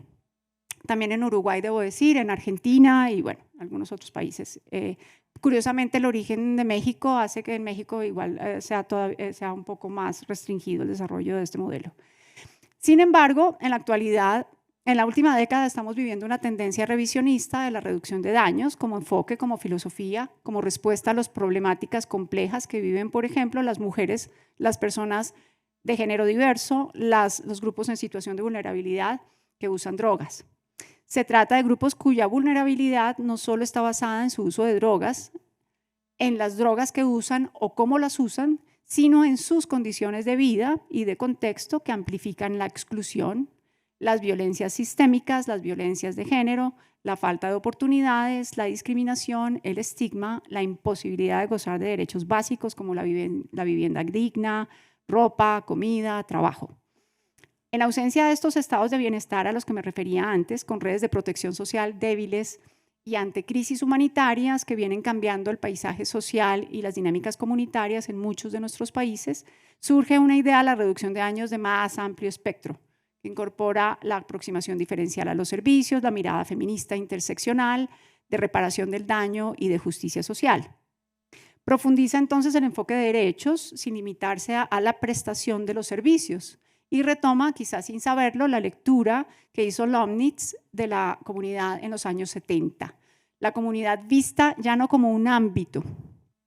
También en Uruguay, debo decir, en Argentina y bueno, algunos otros países. Curiosamente, el origen de México hace que en México igual sea un poco más restringido el desarrollo de este modelo. Sin embargo, en la actualidad, en la última década estamos viviendo una tendencia revisionista de la reducción de daños como enfoque, como filosofía, como respuesta a las problemáticas complejas que viven, por ejemplo, las mujeres, las personas de género diverso, los grupos en situación de vulnerabilidad que usan drogas. Se trata de grupos cuya vulnerabilidad no solo está basada en su uso de drogas, en las drogas que usan o cómo las usan, sino en sus condiciones de vida y de contexto que amplifican la exclusión, las violencias sistémicas, las violencias de género, la falta de oportunidades, la discriminación, el estigma, la imposibilidad de gozar de derechos básicos como la vivienda digna, ropa, comida, trabajo. En ausencia de estos estados de bienestar a los que me refería antes, con redes de protección social débiles y ante crisis humanitarias que vienen cambiando el paisaje social y las dinámicas comunitarias en muchos de nuestros países, surge una idea de la reducción de daños de más amplio espectro, que incorpora la aproximación diferencial a los servicios, la mirada feminista interseccional, de reparación del daño y de justicia social. Profundiza entonces el enfoque de derechos sin limitarse a la prestación de los servicios, y retoma, quizás sin saberlo, la lectura que hizo Lomnitz de la comunidad en los años 70. La comunidad vista ya no como un ámbito,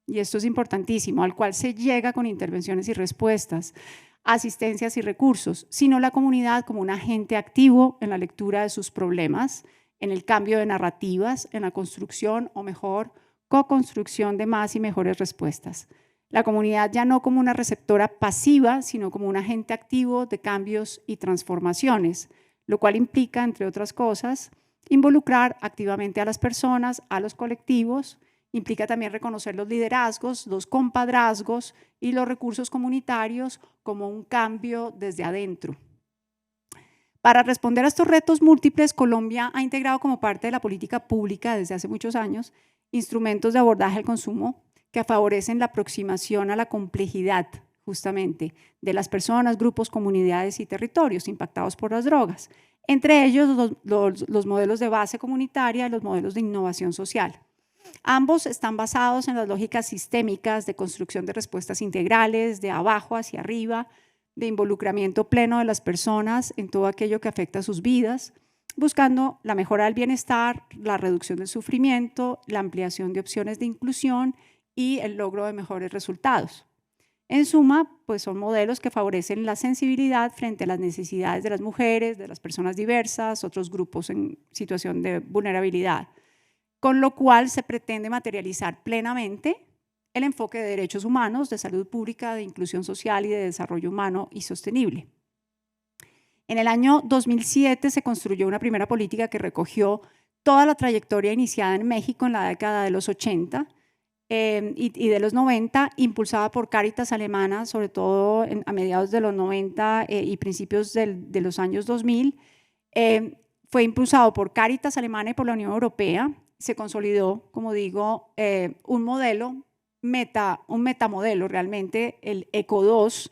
y esto es importantísimo, al cual se llega con intervenciones y respuestas, asistencias y recursos, sino la comunidad como un agente activo en la lectura de sus problemas, en el cambio de narrativas, en la construcción o mejor, co-construcción de más y mejores respuestas. La comunidad ya no como una receptora pasiva, sino como un agente activo de cambios y transformaciones, lo cual implica, entre otras cosas, involucrar activamente a las personas, a los colectivos, implica también reconocer los liderazgos, los compadrazgos y los recursos comunitarios como un cambio desde adentro. Para responder a estos retos múltiples, Colombia ha integrado como parte de la política pública desde hace muchos años instrumentos de abordaje al consumo que favorecen la aproximación a la complejidad, justamente, de las personas, grupos, comunidades y territorios impactados por las drogas, entre ellos los modelos de base comunitaria y los modelos de innovación social. Ambos están basados en las lógicas sistémicas de construcción de respuestas integrales, de abajo hacia arriba, de involucramiento pleno de las personas en todo aquello que afecta a sus vidas, buscando la mejora del bienestar, la reducción del sufrimiento, la ampliación de opciones de inclusión y el logro de mejores resultados. En suma, pues son modelos que favorecen la sensibilidad frente a las necesidades de las mujeres, de las personas diversas, otros grupos en situación de vulnerabilidad, con lo cual se pretende materializar plenamente el enfoque de derechos humanos, de salud pública, de inclusión social y de desarrollo humano y sostenible. En el año 2007 se construyó una primera política que recogió toda la trayectoria iniciada en México en la década de los 80 y de los 90, impulsada por Cáritas Alemana, sobre todo a mediados de los 90 y principios de los años 2000. Fue impulsado por Cáritas Alemana y por la Unión Europea. Se consolidó, como digo, un modelo, un metamodelo realmente, el ECO2,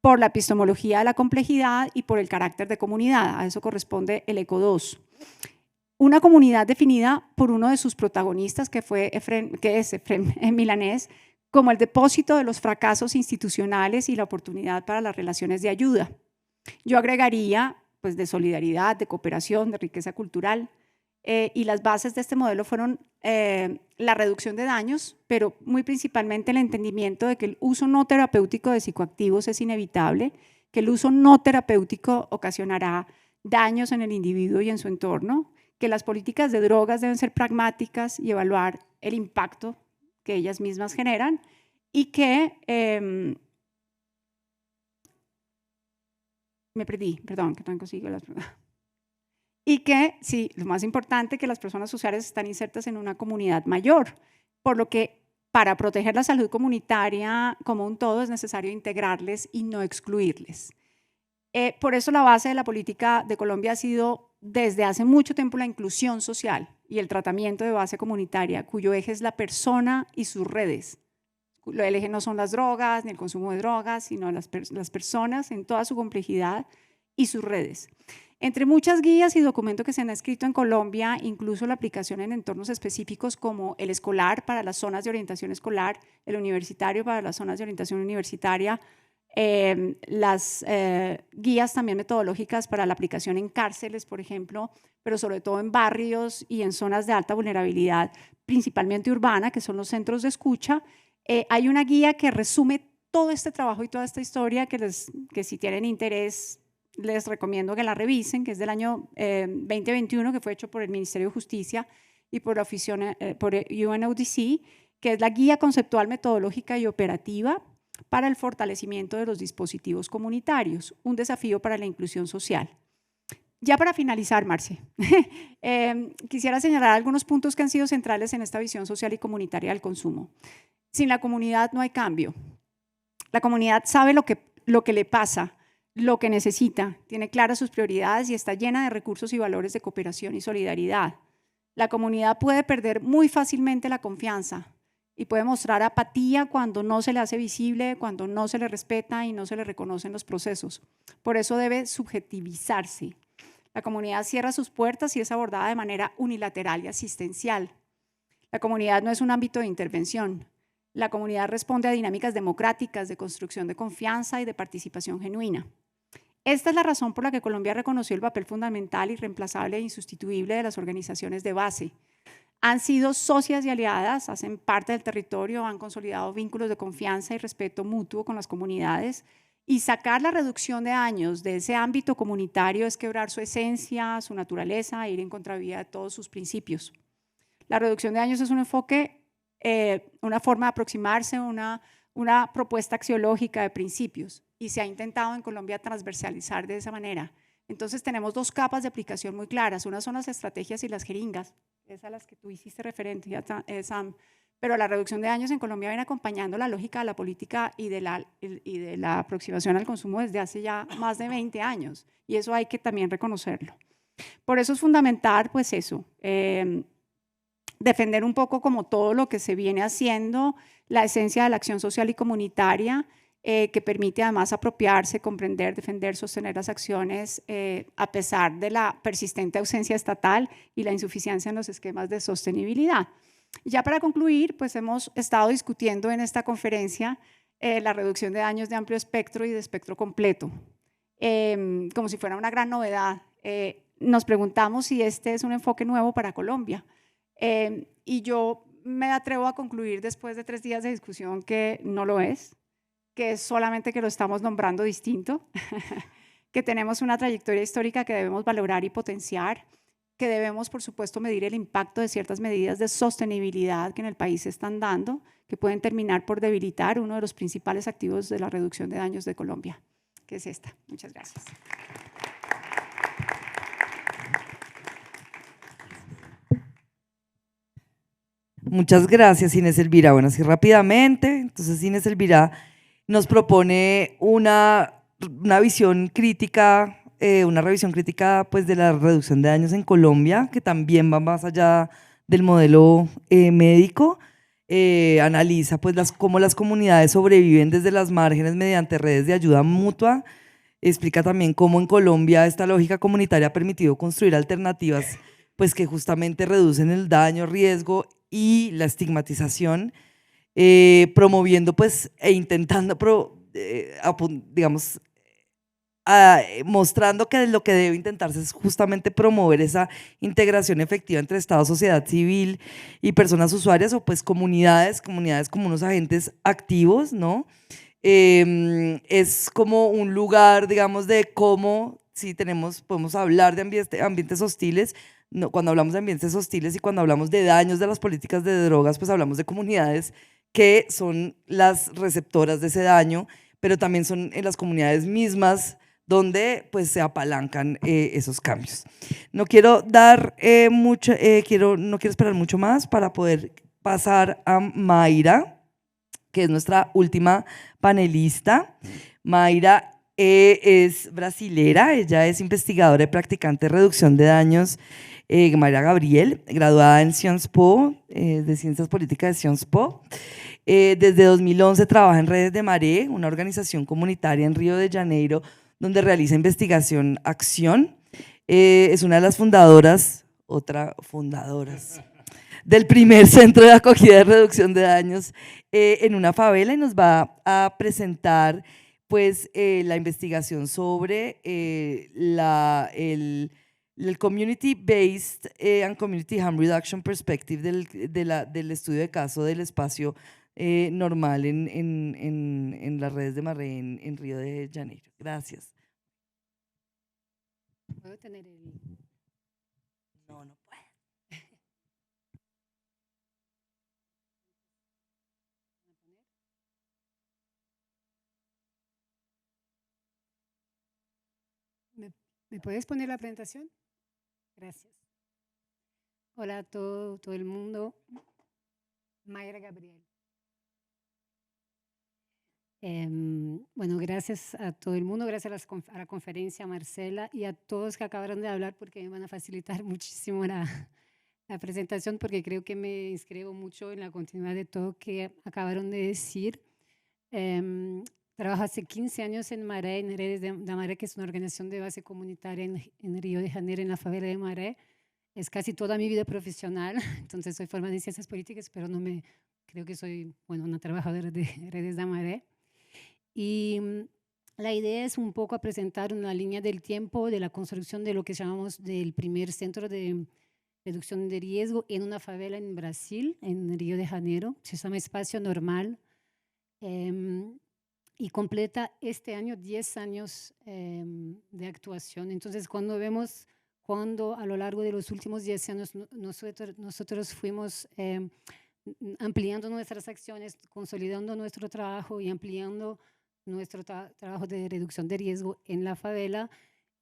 por la epistemología de la complejidad y por el carácter de comunidad. A eso corresponde el ECO2. Una comunidad definida por uno de sus protagonistas, que es Efrem Milanés, como el depósito de los fracasos institucionales y la oportunidad para las relaciones de ayuda. Yo agregaría pues, de solidaridad, de cooperación, de riqueza cultural, y las bases de este modelo fueron la reducción de daños, pero muy principalmente el entendimiento de que el uso no terapéutico de psicoactivos es inevitable, que el uso no terapéutico ocasionará daños en el individuo y en su entorno, que las políticas de drogas deben ser pragmáticas y evaluar el impacto que ellas mismas generan, y que me perdí, perdón, que no consigo las preguntas. Y que, sí, lo más importante, que las personas usuarias están insertas en una comunidad mayor, por lo que para proteger la salud comunitaria como un todo es necesario integrarles y no excluirles. Por eso la base de la política de Colombia ha sido desde hace mucho tiempo la inclusión social y el tratamiento de base comunitaria, cuyo eje es la persona y sus redes. El eje no son las drogas ni el consumo de drogas, sino las personas en toda su complejidad y sus redes. Entre muchas guías y documentos que se han escrito en Colombia, incluso la aplicación en entornos específicos como el escolar para las zonas de orientación escolar, el universitario para las zonas de orientación universitaria, las guías también metodológicas para la aplicación en cárceles, por ejemplo, pero sobre todo en barrios y en zonas de alta vulnerabilidad, principalmente urbana, que son los centros de escucha. Hay una guía que resume todo este trabajo y toda esta historia que si tienen interés les recomiendo que la revisen, que es del año 2021, que fue hecho por el Ministerio de Justicia y por UNODC, que es la guía conceptual, metodológica y operativa para el fortalecimiento de los dispositivos comunitarios, un desafío para la inclusión social. Ya para finalizar, Marce, quisiera señalar algunos puntos que han sido centrales en esta visión social y comunitaria del consumo. Sin la comunidad no hay cambio. La comunidad sabe lo que le pasa, lo que necesita, tiene claras sus prioridades y está llena de recursos y valores de cooperación y solidaridad. La comunidad puede perder muy fácilmente la confianza y puede mostrar apatía cuando no se le hace visible, cuando no se le respeta y no se le reconocen los procesos. Por eso debe subjetivizarse. La comunidad cierra sus puertas y es abordada de manera unilateral y asistencial. La comunidad no es un ámbito de intervención. La comunidad responde a dinámicas democráticas de construcción de confianza y de participación genuina. Esta es la razón por la que Colombia reconoció el papel fundamental, irreemplazable e insustituible de las organizaciones de base. Han sido socias y aliadas, hacen parte del territorio, han consolidado vínculos de confianza y respeto mutuo con las comunidades, y sacar la reducción de daños de ese ámbito comunitario es quebrar su esencia, su naturaleza e ir en contravía de todos sus principios. La reducción de daños es un enfoque, una forma de aproximarse, una propuesta axiológica de principios, y se ha intentado en Colombia transversalizar de esa manera. Entonces tenemos dos capas de aplicación muy claras. Una son las estrategias y las jeringas, esas a las que tú hiciste referencia, Sam. Pero la reducción de daños en Colombia viene acompañando la lógica de la política y de la aproximación al consumo desde hace ya más de 20 años. Y eso hay que también reconocerlo. Por eso es fundamental, pues eso, defender un poco como todo lo que se viene haciendo, la esencia de la acción social y comunitaria, que permite además apropiarse, comprender, defender, sostener las acciones a pesar de la persistente ausencia estatal y la insuficiencia en los esquemas de sostenibilidad. Ya para concluir, pues hemos estado discutiendo en esta conferencia la reducción de daños de amplio espectro y de espectro completo, como si fuera una gran novedad. Nos preguntamos si este es un enfoque nuevo para Colombia. Y yo me atrevo a concluir después de 3 días de discusión que no lo es, que es solamente que lo estamos nombrando distinto, que tenemos una trayectoria histórica que debemos valorar y potenciar, que debemos, por supuesto, medir el impacto de ciertas medidas de sostenibilidad que en el país se están dando, que pueden terminar por debilitar uno de los principales activos de la reducción de daños de Colombia, que es esta. Muchas gracias. Muchas gracias, Inés Elvira. Bueno, así rápidamente, entonces Inés Elvira nos propone una visión crítica, una revisión crítica pues, de la reducción de daños en Colombia, que también va más allá del modelo médico. Analiza pues, cómo las comunidades sobreviven desde las márgenes mediante redes de ayuda mutua. Explica también cómo en Colombia esta lógica comunitaria ha permitido construir alternativas pues, que justamente reducen el daño, riesgo y la estigmatización. promoviendo pues e intentando, digamos, mostrando que lo que debe intentarse es justamente promover esa integración efectiva entre Estado, sociedad civil y personas usuarias o pues comunidades como unos agentes activos, ¿no? Es como un lugar, digamos, de cómo, si podemos hablar de ambientes hostiles, no, cuando hablamos de ambientes hostiles y cuando hablamos de daños de las políticas de drogas, pues hablamos de comunidades que son las receptoras de ese daño, pero también son en las comunidades mismas donde pues se apalancan esos cambios. No quiero dar no quiero esperar mucho más para poder pasar a Mayra, que es nuestra última panelista. Mayra es brasilera, ella es investigadora y practicante de reducción de daños. Mayra Gabriel, graduada en Sciences Po, de Ciencias Políticas de Sciences Po. Desde 2011 trabaja en Redes de Maré, una organización comunitaria en Río de Janeiro, donde realiza investigación-acción. Es una de las fundadoras del primer centro de acogida y reducción de daños en una favela, y nos va a presentar pues la investigación sobre el Community-Based and Community Harm Reduction Perspective del estudio de caso del espacio normal en las Redes de Maré en Río de Janeiro. Gracias. ¿Puedo tener el...? No, no puedo. ¿Me puedes poner la presentación? Gracias. Hola a todo el mundo. Mayra Gabriel. Bueno, gracias a todo el mundo, gracias a la conferencia, a Marcela, y a todos que acabaron de hablar, porque me van a facilitar muchísimo la presentación, porque creo que me inscribo mucho en la continuidad de todo que acabaron de decir. Trabajo hace 15 años en Maré, en Redes de Maré, que es una organización de base comunitaria en Río de Janeiro, en la favela de Maré. Es casi toda mi vida profesional, entonces soy formada en ciencias políticas, pero creo que soy, bueno, una trabajadora de Redes de Maré. Y la idea es un poco presentar una línea del tiempo de la construcción de lo que llamamos del primer centro de reducción de riesgo en una favela en Brasil, en Río de Janeiro. Se llama Espacio Normal. Y completa este año 10 años de actuación. Entonces, cuando a lo largo de los últimos 10 años nosotros fuimos ampliando nuestras acciones, consolidando nuestro trabajo y ampliando nuestro trabajo de reducción de riesgo en la favela,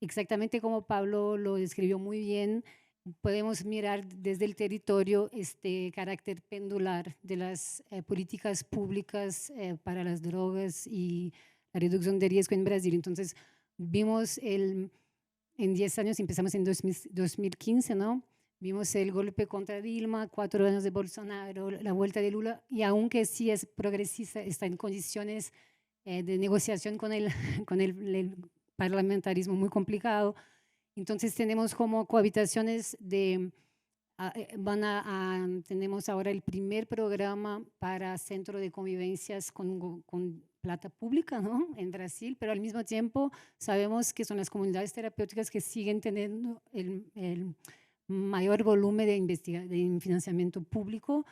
exactamente como Pablo lo describió muy bien, podemos mirar desde el territorio este carácter pendular de las políticas públicas para las drogas y la reducción de riesgo en Brasil. Entonces, vimos en 10 años, empezamos en 2015, ¿no? Vimos el golpe contra Dilma, 4 años de Bolsonaro, la vuelta de Lula, y aunque sí es progresista, está en condiciones de negociación con el parlamentarismo muy complicado. Entonces tenemos como cohabitaciones tenemos ahora el primer programa para centro de convivencias con plata pública, ¿no? En Brasil, pero al mismo tiempo sabemos que son las comunidades terapéuticas que siguen teniendo el mayor volumen de financiamiento público,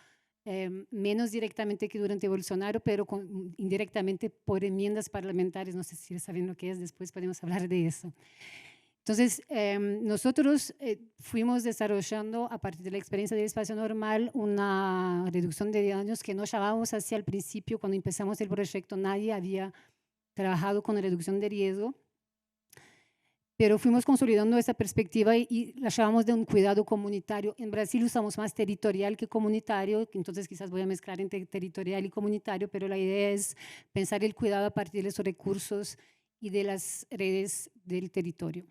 menos directamente que durante Bolsonaro, pero indirectamente por enmiendas parlamentarias. No sé si saben lo que es, después podemos hablar de eso. Entonces, nosotros fuimos desarrollando, a partir de la experiencia del espacio normal, una reducción de daños que no llamábamos así al principio. Cuando empezamos el proyecto, nadie había trabajado con reducción de riesgo, pero fuimos consolidando esa perspectiva y la llamamos de un cuidado comunitario. En Brasil usamos más territorial que comunitario, entonces quizás voy a mezclar entre territorial y comunitario, pero la idea es pensar el cuidado a partir de esos recursos y de las redes del territorio.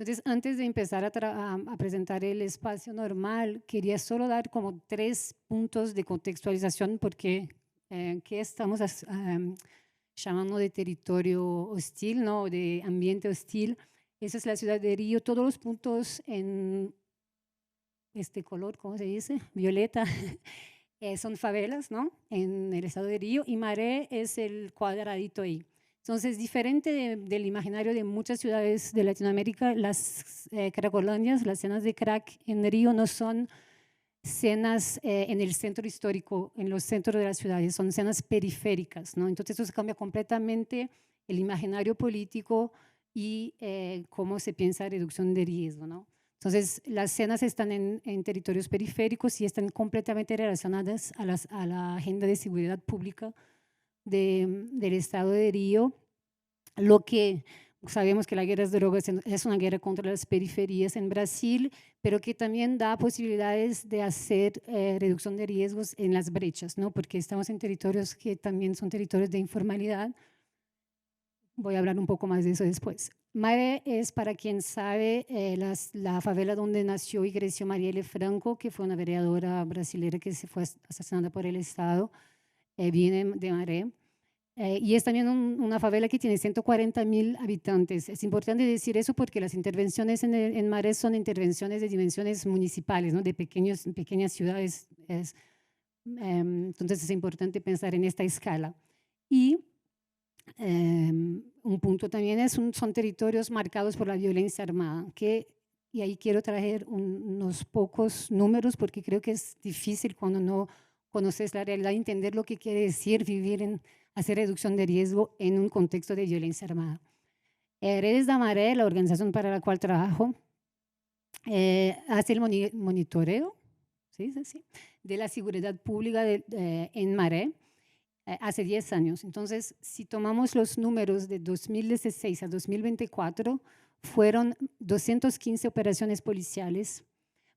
Entonces, antes de empezar a presentar el espacio normal, quería solo dar como 3 puntos de contextualización, porque ¿qué estamos llamando de territorio hostil, ¿no? De ambiente hostil? Esa es la ciudad de Río. Todos los puntos en este color, ¿cómo se dice? Violeta, son favelas, ¿no? En el estado de Río, y Maré es el cuadradito ahí. Entonces, diferente del imaginario de muchas ciudades de Latinoamérica, las cracolonias, las cenas de crack en Río no son cenas en el centro histórico, en los centros de las ciudades, son cenas periféricas, ¿no? Entonces eso cambia completamente el imaginario político y cómo se piensa reducción de riesgo, ¿no? Entonces las cenas están en territorios periféricos y están completamente relacionadas a la agenda de seguridad pública del estado de Río, lo que sabemos que la guerra de drogas es una guerra contra las periferias en Brasil, pero que también da posibilidades de hacer reducción de riesgos en las brechas, ¿no? Porque estamos en territorios que también son territorios de informalidad. Voy a hablar un poco más de eso después. Maré es, para quien sabe, la favela donde nació y creció Marielle Franco, que fue una vereadora brasileña que se fue asesinada por el Estado, viene de Maré. Y es también una favela que tiene 140.000 habitantes. Es importante decir eso porque las intervenciones en Maré son intervenciones de dimensiones municipales, ¿no? De pequeñas ciudades. Entonces es importante pensar en esta escala. Y un punto también son territorios marcados por la violencia armada, y ahí quiero traer unos pocos números porque creo que es difícil cuando no conoces la realidad entender lo que quiere decir hacer reducción de riesgo en un contexto de violencia armada. Redes de Maré, la organización para la cual trabajo, hace el monitoreo de la seguridad pública en Maré hace 10 años. Entonces, si tomamos los números de 2016 a 2024, fueron 215 operaciones policiales,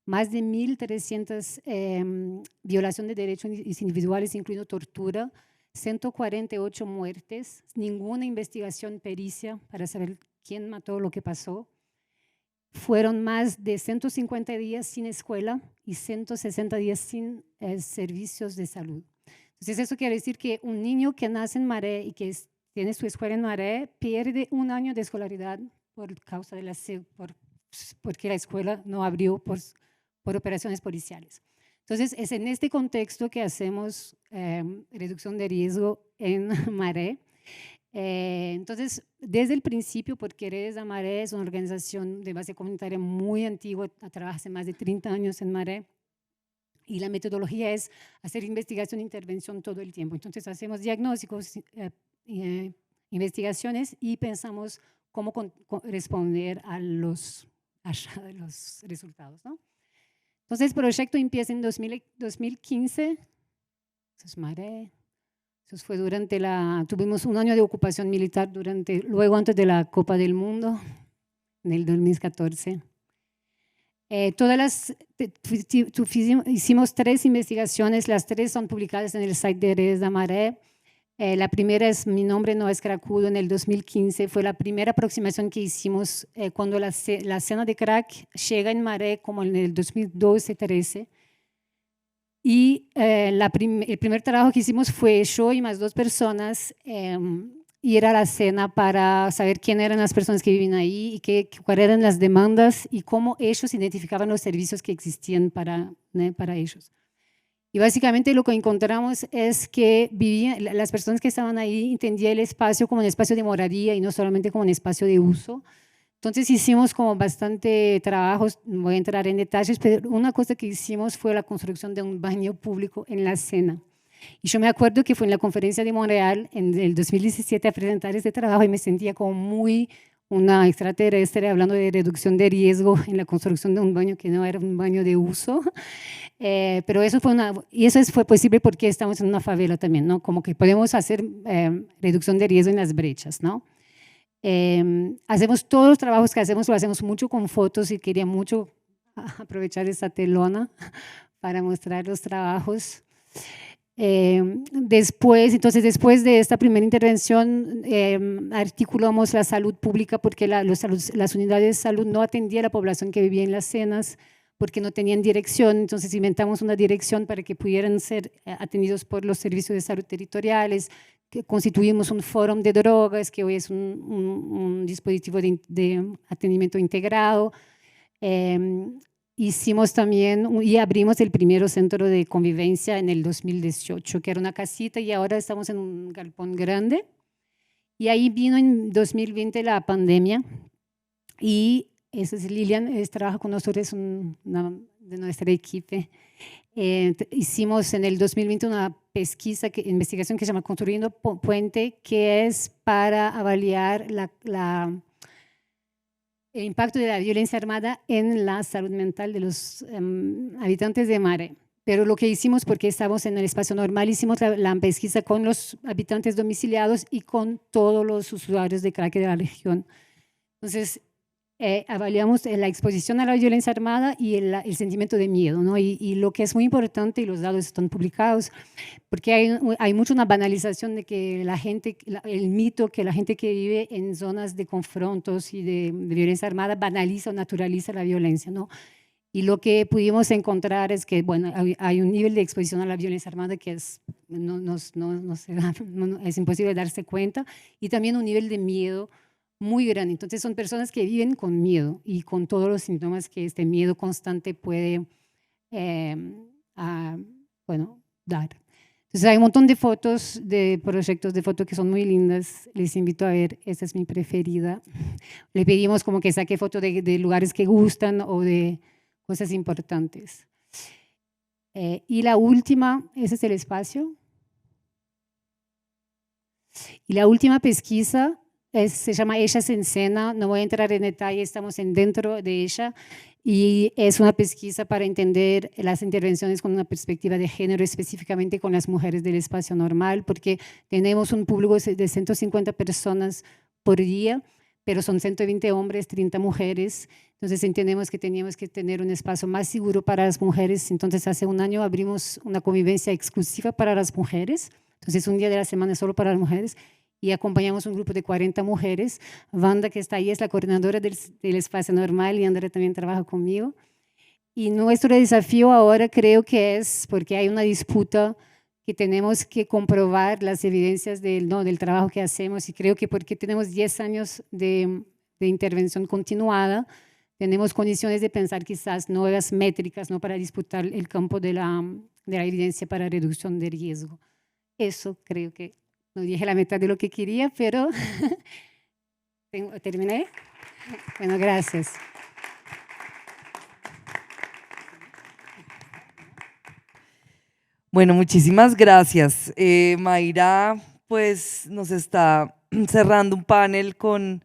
más de 1.300 violaciones de derechos individuales, incluyendo tortura, 148 muertes, ninguna investigación pericia para saber quién mató, lo que pasó. Fueron más de 150 días sin escuela y 160 días sin servicios de salud. Entonces eso quiere decir que un niño que nace en Maré y que tiene su escuela en Maré pierde un año de escolaridad por causa de porque la escuela no abrió por operaciones policiales. Entonces, es en este contexto que hacemos reducción de riesgo en Maré. Entonces, desde el principio, porque Redes de Maré es una organización de base comunitaria muy antigua, trabaja hace más de 30 años en Maré, y la metodología es hacer investigación e intervención todo el tiempo. Entonces, hacemos diagnósticos, investigaciones y pensamos cómo responder a los resultados, ¿no? Entonces, el proyecto empieza en 2015, eso es Maré, eso fue tuvimos un año de ocupación militar luego antes de la Copa del Mundo, en el 2014. Hicimos 3 investigaciones, las 3 son publicadas en el site de Redes de Maré. La primera es Mi nombre no es cracudo, en el 2015, fue la primera aproximación que hicimos cuando la escena de crack llega en Maré como en el 2012-13. Y el primer trabajo que hicimos fue yo y más 2 personas ir a la escena para saber quién eran las personas que vivían ahí y cuáles eran las demandas y cómo ellos identificaban los servicios que existían para ellos. Y básicamente lo que encontramos es que las personas que estaban ahí entendían el espacio como un espacio de moradía y no solamente como un espacio de uso. Entonces hicimos como bastante trabajos, no voy a entrar en detalles, pero una cosa que hicimos fue la construcción de un baño público en la escena. Y yo me acuerdo que fue en la conferencia de Montreal en el 2017 a presentar este trabajo y me sentía como muy una extraterrestre hablando de reducción de riesgo en la construcción de un baño que no era un baño de uso. Pero eso fue posible porque estamos en una favela también, ¿no? Como que podemos hacer reducción de riesgo en las brechas, ¿no? Hacemos todos los trabajos que hacemos, lo hacemos mucho con fotos y quería mucho aprovechar esta telona para mostrar los trabajos. Después de esta primera intervención, articulamos la salud pública porque las unidades de salud no atendían a la población que vivía en las cenas porque no tenían dirección, entonces inventamos una dirección para que pudieran ser atendidos por los servicios de salud territoriales, que constituimos un foro de drogas, que hoy es un dispositivo de atendimiento integrado. hicimos también y abrimos el primer centro de convivencia en el 2018, que era una casita, y ahora estamos en un galpón grande. Y ahí vino en 2020 la pandemia, y esa es Lilian, trabaja con nosotros, es una de nuestra equipo. Hicimos en el 2020 una investigación que se llama Construyendo Puente, que es para evaluar el impacto de la violencia armada en la salud mental de los habitantes de Mare. Pero lo que hicimos, porque estamos en el espacio normal, hicimos la pesquisa con los habitantes domiciliados y con todos los usuarios de crack de la región. Entonces, evaluamos la exposición a la violencia armada y el sentimiento de miedo, ¿no? Y lo que es muy importante, y los datos están publicados, porque hay mucho una banalización de que la gente, el mito que la gente que vive en zonas de confrontos y de violencia armada banaliza o naturaliza la violencia, ¿no? Y lo que pudimos encontrar es que, bueno, hay un nivel de exposición a la violencia armada que es, es imposible darse cuenta, y también un nivel de miedo muy grande. Entonces son personas que viven con miedo y con todos los síntomas que este miedo constante puede dar. Entonces hay un montón de fotos, de proyectos de fotos que son muy lindas. Les invito a ver, esta es mi preferida. Le pedimos como que saque fotos de lugares que gustan o de cosas importantes. Y la última, ese es el espacio. Y la última pesquisa se llama Ellas en Escena. No voy a entrar en detalle, estamos dentro de ella, y es una pesquisa para entender las intervenciones con una perspectiva de género, específicamente con las mujeres del espacio normal, porque tenemos un público de 150 personas por día, pero son 120 hombres, 30 mujeres. Entonces entendemos que teníamos que tener un espacio más seguro para las mujeres. Entonces hace un año abrimos una convivencia exclusiva para las mujeres. Entonces un día de la semana solo para las mujeres, y acompañamos un grupo de 40 mujeres. Wanda, que está ahí, es la coordinadora del espacio normal, y Andrea también trabaja conmigo. Y nuestro desafío ahora creo que es, porque hay una disputa que tenemos que comprobar las evidencias del trabajo que hacemos, y creo que porque tenemos 10 años de intervención continuada, tenemos condiciones de pensar quizás nuevas métricas, ¿no?, para disputar el campo de la evidencia para reducción de riesgo. Eso creo que no dije la mitad de lo que quería, pero terminé. Bueno, gracias. Bueno, muchísimas gracias. Mayra, pues nos está cerrando un panel con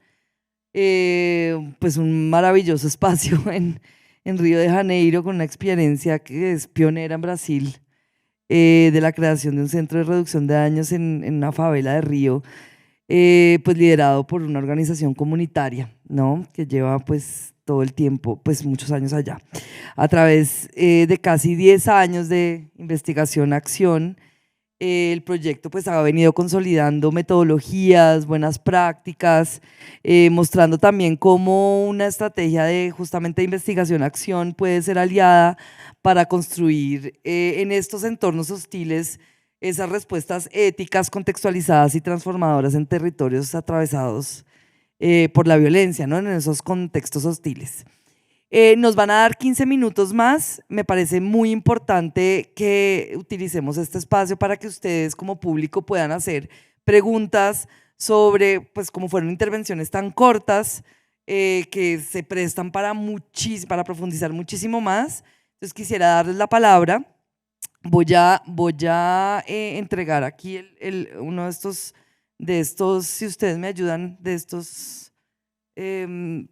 pues un maravilloso espacio en Río de Janeiro, con una experiencia que es pionera en Brasil, de la creación de un centro de reducción de daños en una favela de Río, pues liderado por una organización comunitaria, ¿no?, que lleva pues todo el tiempo, pues muchos años allá. A través de casi 10 años de investigación, acción, el proyecto pues ha venido consolidando metodologías, buenas prácticas, mostrando también cómo una estrategia de justamente investigación-acción puede ser aliada para construir en estos entornos hostiles esas respuestas éticas, contextualizadas y transformadoras en territorios atravesados por la violencia, ¿no?, en esos contextos hostiles. Nos van a dar 15 minutos más. Me parece muy importante que utilicemos este espacio para que ustedes como público puedan hacer preguntas sobre, pues como fueron intervenciones tan cortas, que se prestan para profundizar muchísimo más. Entonces quisiera darles la palabra. Voy a entregar aquí uno de estos, si ustedes me ayudan, de estos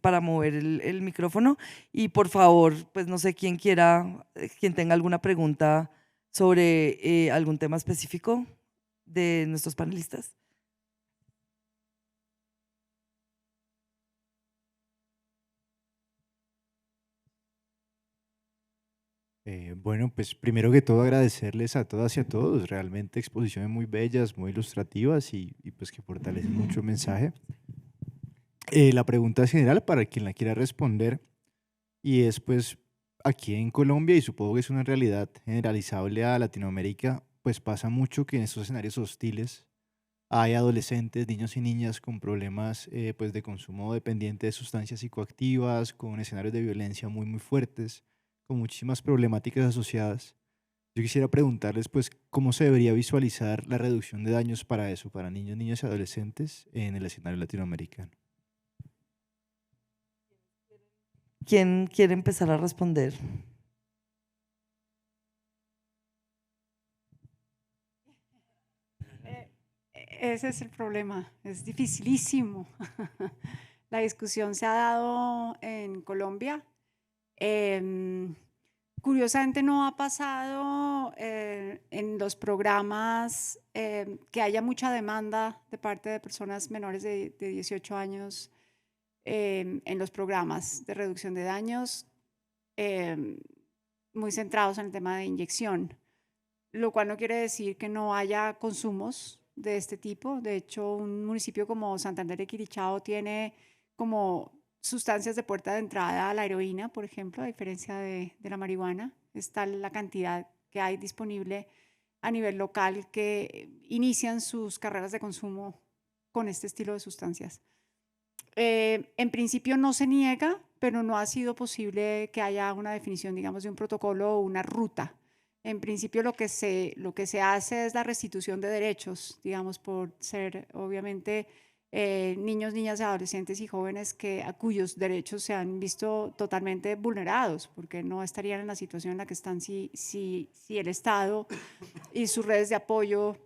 para mover el micrófono, y por favor, pues no sé quién tenga alguna pregunta sobre algún tema específico de nuestros panelistas. Bueno, pues primero que todo agradecerles a todas y a todos, realmente exposiciones muy bellas, muy ilustrativas, y pues que fortalecen mucho el mensaje. La pregunta es general para quien la quiera responder, y es pues aquí en Colombia, y supongo que es una realidad generalizable a Latinoamérica, pues pasa mucho que en estos escenarios hostiles hay adolescentes, niños y niñas con problemas pues de consumo dependiente de sustancias psicoactivas, con escenarios de violencia muy fuertes, con muchísimas problemáticas asociadas. Yo quisiera preguntarles, pues, ¿cómo se debería visualizar la reducción de daños para eso, para niños, niñas y adolescentes en el escenario latinoamericano? ¿Quién quiere empezar a responder? Ese es el problema, es dificilísimo. La discusión se ha dado en Colombia. Curiosamente no ha pasado en los programas que haya mucha demanda de parte de personas menores de 18 años en los programas de reducción de daños muy centrados en el tema de inyección, lo cual no quiere decir que no haya consumos de este tipo. De hecho, un municipio como Santander de Quirichao tiene como sustancias de puerta de entrada a la heroína, por ejemplo, a diferencia de la marihuana. Está la cantidad que hay disponible a nivel local que inician sus carreras de consumo con este estilo de sustancias. En principio no se niega, pero no ha sido posible que haya una definición, digamos, de un protocolo o una ruta. En principio lo que se hace es la restitución de derechos, digamos, por ser obviamente niños, niñas, adolescentes y jóvenes a cuyos derechos se han visto totalmente vulnerados, porque no estarían en la situación en la que están si el Estado y sus redes de apoyo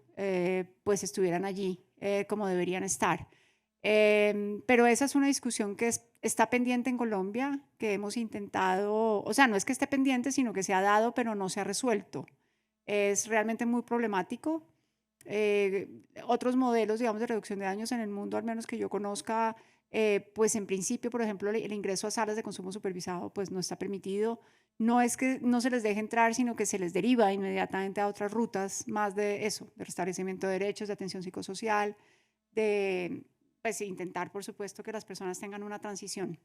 pues estuvieran allí como deberían estar. Pero esa es una discusión que está pendiente en Colombia, que hemos intentado, o sea, no es que esté pendiente, sino que se ha dado, pero no se ha resuelto. Es realmente muy problemático. Otros modelos, digamos, de reducción de daños en el mundo, al menos que yo conozca, pues en principio, por ejemplo, el ingreso a salas de consumo supervisado, pues no está permitido. No es que no se les deje entrar, sino que se les deriva inmediatamente a otras rutas más de eso, de restablecimiento de derechos, de atención psicosocial, de pues intentar, por supuesto, que las personas tengan una transición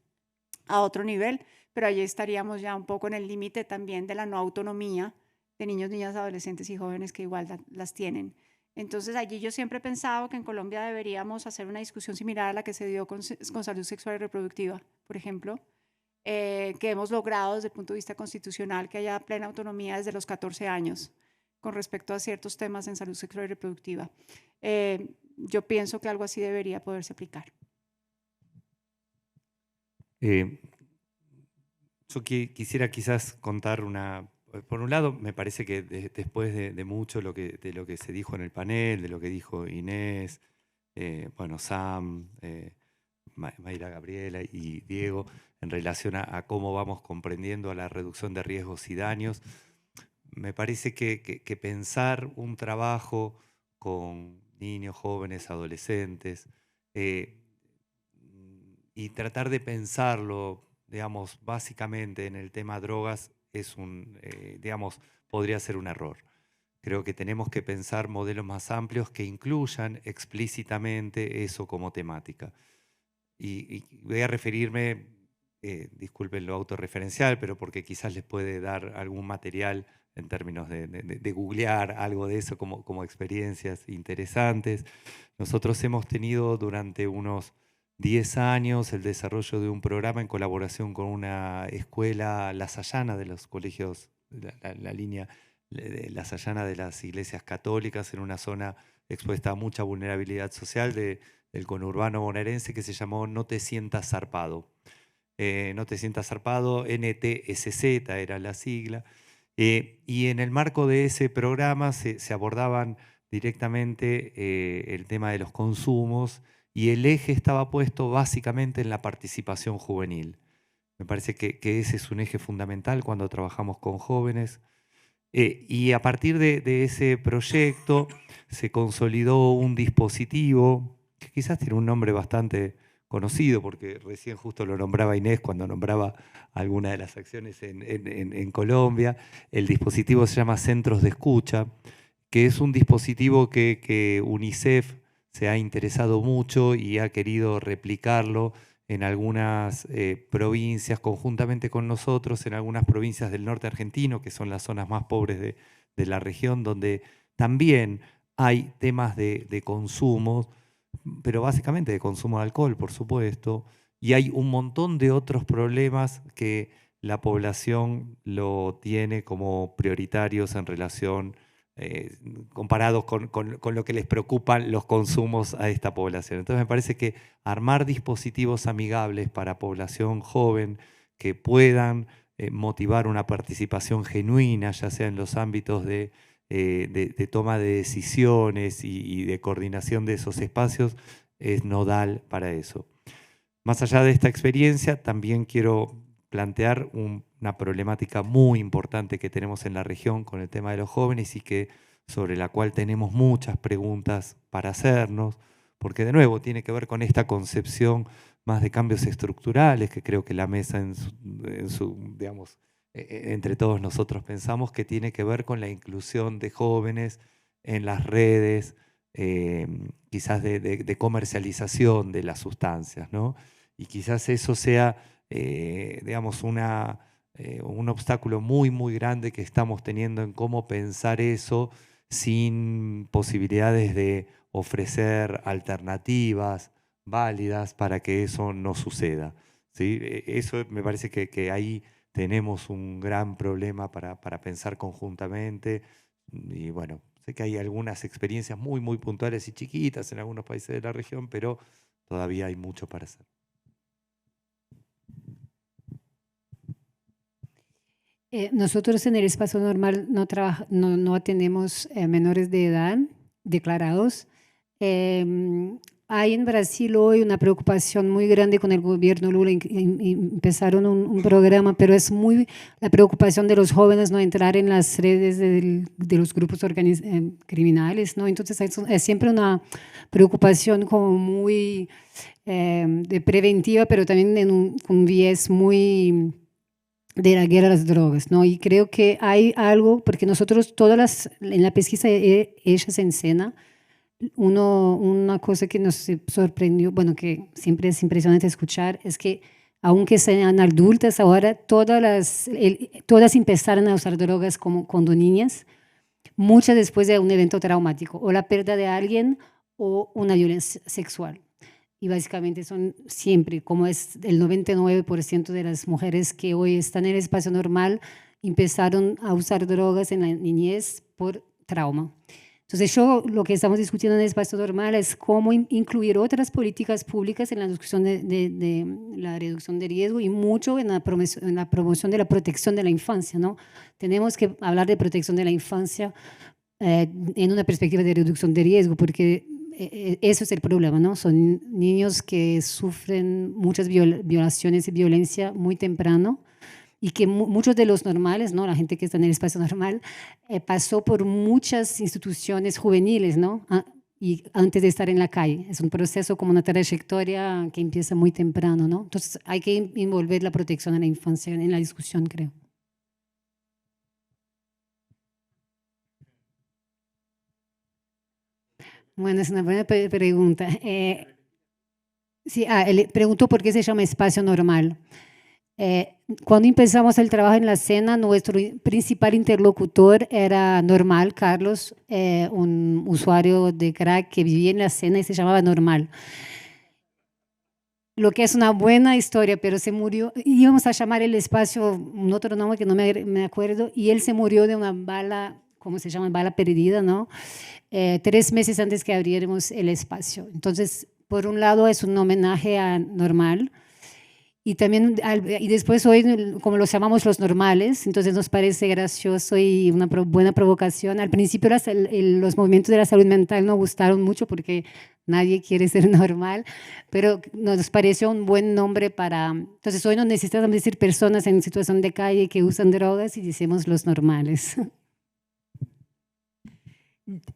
a otro nivel, pero allí estaríamos ya un poco en el límite también de la no autonomía de niños, niñas, adolescentes y jóvenes que igual las tienen. Entonces allí yo siempre he pensado que en Colombia deberíamos hacer una discusión similar a la que se dio con salud sexual y reproductiva, por ejemplo, que hemos logrado desde el punto de vista constitucional que haya plena autonomía desde los 14 años con respecto a ciertos temas en salud sexual y reproductiva. Yo pienso que algo así debería poderse aplicar. Yo quisiera quizás contar por un lado, me parece que después de mucho de lo que se dijo en el panel, de lo que dijo Inés, bueno, Sam, Mayra, Gabriela y Diego, en relación a cómo vamos comprendiendo a la reducción de riesgos y daños, me parece que pensar un trabajo con niños, jóvenes, adolescentes, y tratar de pensarlo, digamos, básicamente en el tema drogas, digamos, podría ser un error. Creo que tenemos que pensar modelos más amplios que incluyan explícitamente eso como temática. Y voy a referirme, disculpen lo autorreferencial, pero porque quizás les puede dar algún material en términos de googlear algo de eso como experiencias interesantes. Nosotros hemos tenido durante unos 10 años el desarrollo de un programa en colaboración con una escuela lasallana de los colegios, la línea lasallana de las iglesias católicas, en una zona expuesta a mucha vulnerabilidad social del conurbano bonaerense, que se llamó No te sientas zarpado. No te sientas zarpado, NTSZ era la sigla. Y en el marco de ese programa se abordaban directamente el tema de los consumos y el eje estaba puesto básicamente en la participación juvenil. Me parece que ese es un eje fundamental cuando trabajamos con jóvenes. Y a partir de ese proyecto se consolidó un dispositivo que quizás tiene un nombre bastante conocido, porque recién justo lo nombraba Inés cuando nombraba alguna de las acciones en Colombia. El dispositivo se llama Centros de Escucha, que es un dispositivo que UNICEF se ha interesado mucho y ha querido replicarlo en algunas provincias, conjuntamente con nosotros, en algunas provincias del norte argentino, que son las zonas más pobres de la región, donde también hay temas de consumo, pero básicamente de consumo de alcohol, por supuesto, y hay un montón de otros problemas que la población lo tiene como prioritarios en relación, comparados con lo que les preocupan los consumos a esta población. Entonces me parece que armar dispositivos amigables para población joven que puedan motivar una participación genuina, ya sea en los ámbitos de toma de decisiones y de coordinación de esos espacios, es nodal para eso. Más allá de esta experiencia, también quiero plantear una problemática muy importante que tenemos en la región con el tema de los jóvenes y sobre la cual tenemos muchas preguntas para hacernos, porque de nuevo tiene que ver con esta concepción más de cambios estructurales que creo que la mesa digamos, entre todos nosotros pensamos que tiene que ver con la inclusión de jóvenes en las redes, quizás de comercialización de las sustancias, ¿no? Y quizás eso sea, digamos, un obstáculo muy, muy grande que estamos teniendo en cómo pensar eso sin posibilidades de ofrecer alternativas válidas para que eso no suceda, ¿sí? Eso me parece que ahí tenemos un gran problema para pensar conjuntamente. Y bueno, sé que hay algunas experiencias muy, muy puntuales y chiquitas en algunos países de la región, pero todavía hay mucho para hacer. Nosotros en el espacio normal no atendemos menores de edad declarados. Hay en Brasil hoy una preocupación muy grande con el gobierno Lula. Empezaron un programa, pero es muy la preocupación de los jóvenes no entrar en las redes de los grupos criminales, ¿no? Entonces es siempre una preocupación como muy de preventiva, pero también en un viés muy de la guerra a las drogas, ¿no? Y creo que hay algo, porque nosotros en la pesquisa hechas en SENA, una cosa que nos sorprendió, bueno, que siempre es impresionante escuchar, es que aunque sean adultas, ahora todas empezaron a usar drogas cuando niñas, muchas después de un evento traumático, o la pérdida de alguien o una violencia sexual. Y básicamente son siempre, como es el 99% de las mujeres que hoy están en el espacio normal, empezaron a usar drogas en la niñez por trauma. Entonces, lo que estamos discutiendo en el espacio normal es cómo incluir otras políticas públicas en la discusión de la reducción de riesgo y mucho en la promoción de la protección de la infancia, ¿no? Tenemos que hablar de protección de la infancia en una perspectiva de reducción de riesgo, porque eso es el problema, ¿no? Son niños que sufren muchas violaciones y violencia muy temprano, y que muchos de los normales, ¿no? La gente que está en el espacio normal, pasó por muchas instituciones juveniles, ¿no? Y antes de estar en la calle. Es un proceso como una trayectoria que empieza muy temprano, ¿no? Entonces hay que envolver la protección a la infancia en la discusión, creo. Bueno, es una buena pregunta. Sí, él preguntó por qué se llama espacio normal. Cuando empezamos el trabajo en la SENA, nuestro principal interlocutor era Normal, Carlos, un usuario de crack que vivía en la SENA y se llamaba Normal. Lo que es una buena historia, pero se murió. Íbamos a llamar el espacio un otro nombre que no me acuerdo, y él se murió de una bala, ¿cómo se llama? Bala perdida, ¿no? 3 meses antes que abriéramos el espacio. Entonces, por un lado es un homenaje a Normal, y también, y después hoy, como los llamamos los normales, entonces nos parece gracioso y una buena provocación. Al principio los movimientos de la salud mental no gustaron mucho porque nadie quiere ser normal, pero nos pareció un buen nombre para... Entonces hoy no necesitamos decir personas en situación de calle que usan drogas y decimos los normales.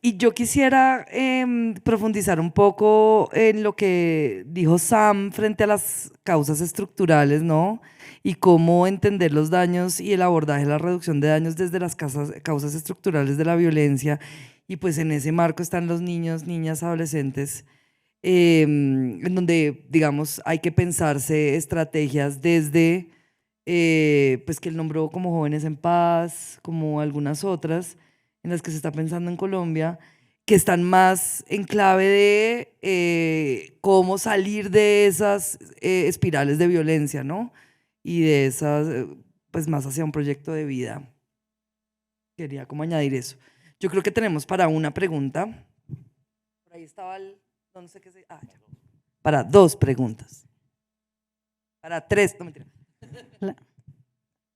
Y yo quisiera profundizar un poco en lo que dijo Sam frente a las causas estructurales, ¿no? Y cómo entender los daños y el abordaje de la reducción de daños desde las causas estructurales de la violencia. Y pues en ese marco están los niños, niñas, adolescentes, en donde, digamos, hay que pensarse estrategias desde, pues que él nombró como Jóvenes en Paz, como algunas otras, en las que se está pensando en Colombia, que están más en clave de cómo salir de esas espirales de violencia, ¿no? Y de esas, pues más hacia un proyecto de vida. Quería como añadir eso. Yo creo que tenemos para una pregunta. Por ahí estaba el, no sé qué se, ya. Para 2 preguntas. Para 3, no mentira.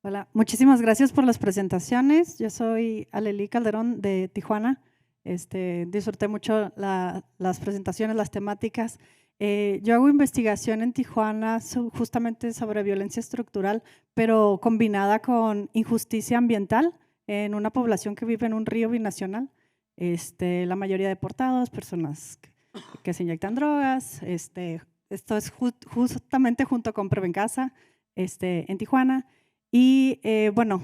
Hola, muchísimas gracias por las presentaciones. Yo soy Aleli Calderón de Tijuana. Disfruté mucho las presentaciones, las temáticas. Yo hago investigación en Tijuana justamente sobre violencia estructural, pero combinada con injusticia ambiental en una población que vive en un río binacional. La mayoría deportados, personas que se inyectan drogas. Esto es justamente junto con Prevencasa en Tijuana. Y bueno,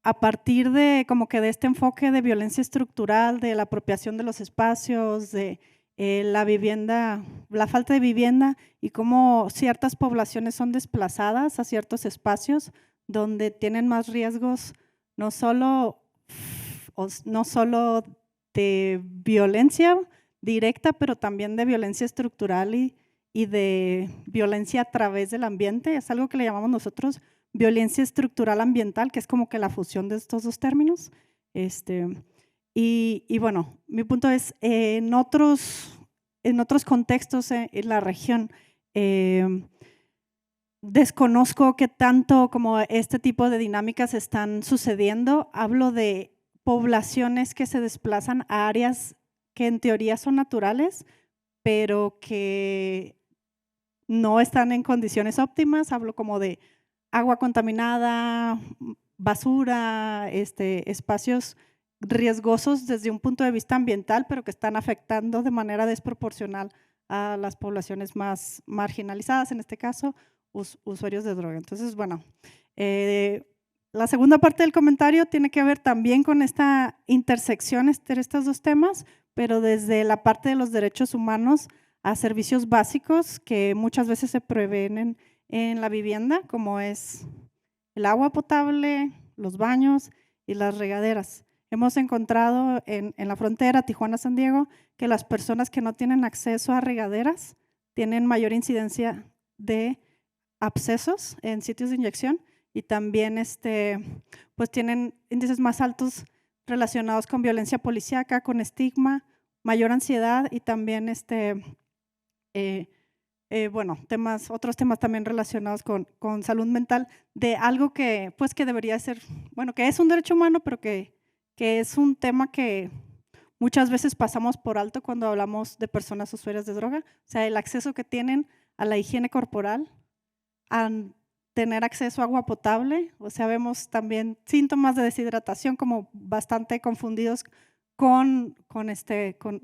a partir de como que de este enfoque de violencia estructural, de la apropiación de los espacios, de la vivienda, la falta de vivienda y cómo ciertas poblaciones son desplazadas a ciertos espacios donde tienen más riesgos, no solo de violencia directa, pero también de violencia estructural y de violencia a través del ambiente. Es algo que le llamamos nosotros violencia estructural ambiental, que es como que la fusión de estos 2 términos. Y bueno, mi punto es, en otros contextos en la región, desconozco qué tanto como este tipo de dinámicas están sucediendo. Hablo de poblaciones que se desplazan a áreas que en teoría son naturales, pero que no están en condiciones óptimas. Hablo como de agua contaminada, basura, espacios riesgosos desde un punto de vista ambiental, pero que están afectando de manera desproporcional a las poblaciones más marginalizadas, en este caso, usuarios de droga. Entonces, bueno, la segunda parte del comentario tiene que ver también con esta intersección entre estos 2 temas, pero desde la parte de los derechos humanos a servicios básicos que muchas veces se proveen en la vivienda, como es el agua potable, los baños y las regaderas. Hemos encontrado en la frontera Tijuana-San Diego que las personas que no tienen acceso a regaderas tienen mayor incidencia de abscesos en sitios de inyección y también pues tienen índices más altos relacionados con violencia policíaca, con estigma, mayor ansiedad y también bueno, otros temas también relacionados con salud mental, de algo que pues que debería ser, bueno, que es un derecho humano, pero que es un tema que muchas veces pasamos por alto cuando hablamos de personas usuarias de droga. O sea, el acceso que tienen a la higiene corporal, a tener acceso a agua potable. O sea, vemos también síntomas de deshidratación como bastante confundidos con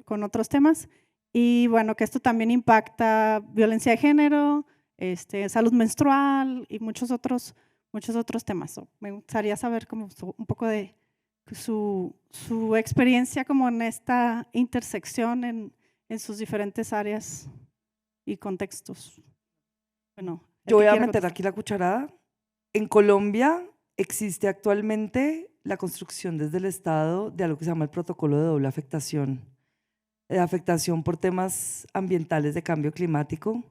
otros temas. Y bueno, que esto también impacta violencia de género, salud menstrual y muchos otros temas. Me gustaría saber como un poco de su experiencia como en esta intersección en sus diferentes áreas y contextos. Bueno, yo voy a meter aquí la cucharada. En Colombia existe actualmente la construcción desde el Estado de algo que se llama el protocolo de doble afectación. Afectación por temas ambientales de cambio climático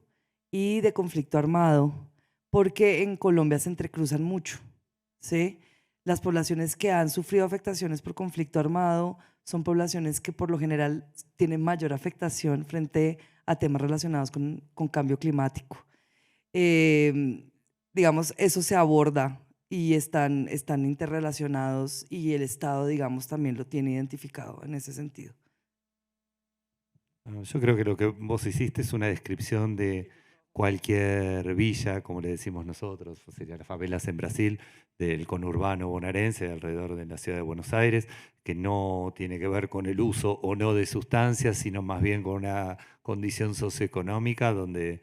y de conflicto armado, porque en Colombia se entrecruzan mucho, ¿sí? Las poblaciones que han sufrido afectaciones por conflicto armado son poblaciones que por lo general tienen mayor afectación frente a temas relacionados con cambio climático. Digamos, eso se aborda y están interrelacionados y el Estado, digamos, también lo tiene identificado en ese sentido. Yo creo que lo que vos hiciste es una descripción de cualquier villa, como le decimos nosotros, sería las favelas en Brasil, del conurbano bonaerense alrededor de la ciudad de Buenos Aires, que no tiene que ver con el uso o no de sustancias, sino más bien con una condición socioeconómica donde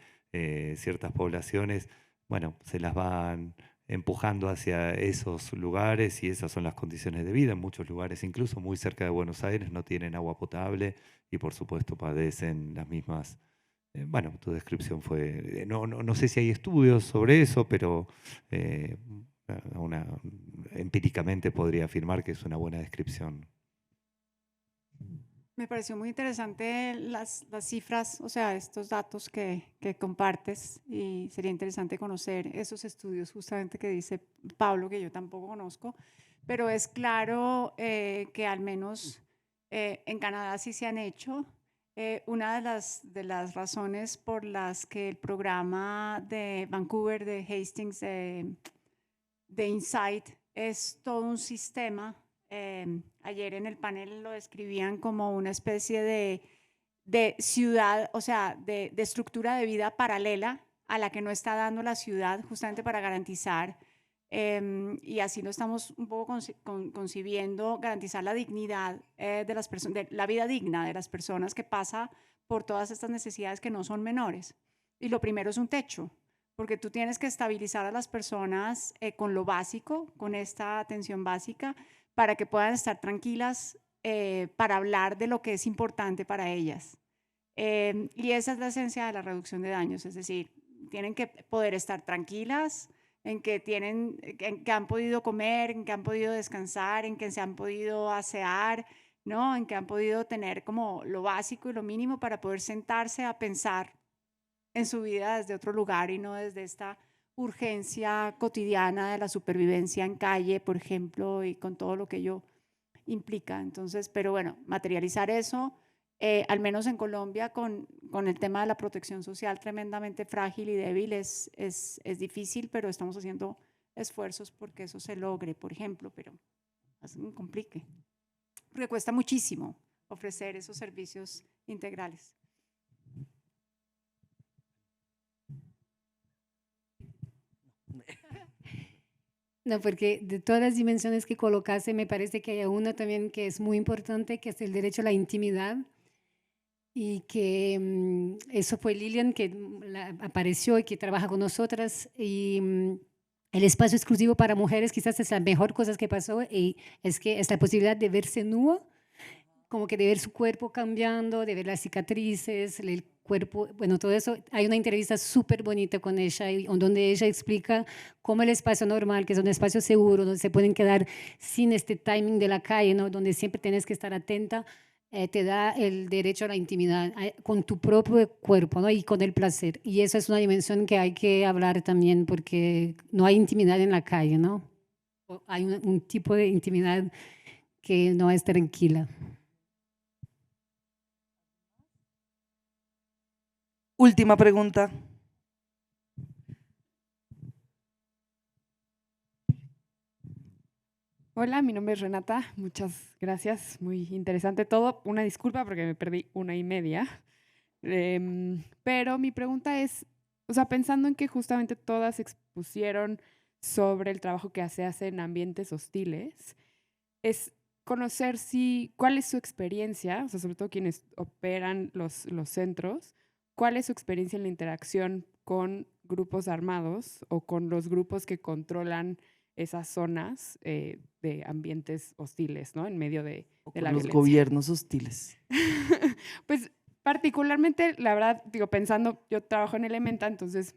ciertas poblaciones, bueno, se las van empujando hacia esos lugares y esas son las condiciones de vida. En muchos lugares, incluso muy cerca de Buenos Aires, no tienen agua potable y por supuesto padecen las mismas. Bueno, tu descripción fue, no sé si hay estudios sobre eso, pero empíricamente podría afirmar que es una buena descripción. Me pareció muy interesante las cifras, o sea, estos datos que compartes, y sería interesante conocer esos estudios justamente que dice Pablo, que yo tampoco conozco, pero es claro que al menos en Canadá sí se han hecho. Una de las razones por las que el programa de Vancouver, de Hastings, de Insight, es todo un sistema. Ayer en el panel lo describían como una especie de ciudad, o sea, de estructura de vida paralela a la que no está dando la ciudad, justamente para garantizar, y así lo estamos un poco concibiendo, garantizar la dignidad de las personas, la vida digna de las personas que pasa por todas estas necesidades que no son menores. Y lo primero es un techo, porque tú tienes que estabilizar a las personas con lo básico, con esta atención básica, para que puedan estar tranquilas para hablar de lo que es importante para ellas. Y esa es la esencia de la reducción de daños, es decir, tienen que poder estar tranquilas en que han podido comer, en que han podido descansar, en que se han podido asear, ¿no? En que han podido tener como lo básico y lo mínimo para poder sentarse a pensar en su vida desde otro lugar y no desde esta urgencia cotidiana de la supervivencia en calle, por ejemplo, y con todo lo que ello implica. Entonces, pero bueno, materializar eso, al menos en Colombia, con el tema de la protección social tremendamente frágil y débil, es difícil, pero estamos haciendo esfuerzos porque eso se logre, por ejemplo, pero es un complique, porque cuesta muchísimo ofrecer esos servicios integrales. No, porque de todas las dimensiones que colocaste, me parece que hay una también que es muy importante, que es el derecho a la intimidad. Y que eso fue Lilian, que apareció y que trabaja con nosotras. Y el espacio exclusivo para mujeres quizás es la mejor cosa que pasó, y es que es la posibilidad de verse nua, como que de ver su cuerpo cambiando, de ver las cicatrices, el cuerpo, bueno, todo eso. Hay una entrevista súper bonita con ella, donde ella explica cómo el espacio normal, que es un espacio seguro, donde se pueden quedar sin este timing de la calle, ¿no? Donde siempre tienes que estar atenta, te da el derecho a la intimidad con tu propio cuerpo, ¿no? Y con el placer. Y esa es una dimensión que hay que hablar también, porque no hay intimidad en la calle, ¿no? Hay un tipo de intimidad que no es tranquila. Última pregunta. Hola, mi nombre es Renata. Muchas gracias. Muy interesante todo. Una disculpa porque me perdí 1:30. Pero mi pregunta es, o sea, pensando en que justamente todas expusieron sobre el trabajo que se hace en ambientes hostiles, es conocer cuál es su experiencia, o sea, sobre todo quienes operan los centros, cuál es su experiencia en la interacción con grupos armados o con los grupos que controlan esas zonas de ambientes hostiles, ¿no? En medio de la Los violencia. gobiernos hostiles. Pues particularmente, la verdad, digo, pensando, yo trabajo en Elementa, entonces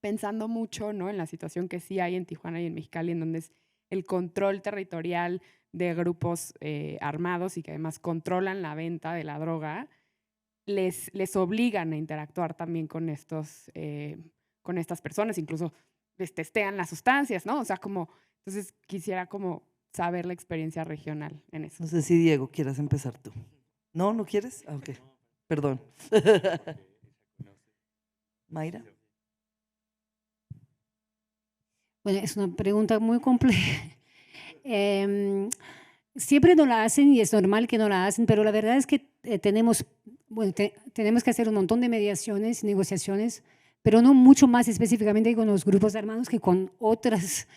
pensando mucho, ¿no? En la situación que sí hay en Tijuana y en Mexicali, en donde es el control territorial de grupos armados y que además controlan la venta de la droga, les obligan a interactuar también con estas personas, incluso les testean las sustancias, ¿no? O sea, entonces quisiera como saber la experiencia regional en eso. No sé si Diego quieras empezar tú. ¿No? ¿No quieres? Ah, ok. Perdón. Mayra. Bueno, es una pregunta muy compleja. Siempre no la hacen y es normal que no la hacen, pero la verdad es que tenemos que hacer un montón de mediaciones y negociaciones, pero no mucho más específicamente con los grupos armados que con otros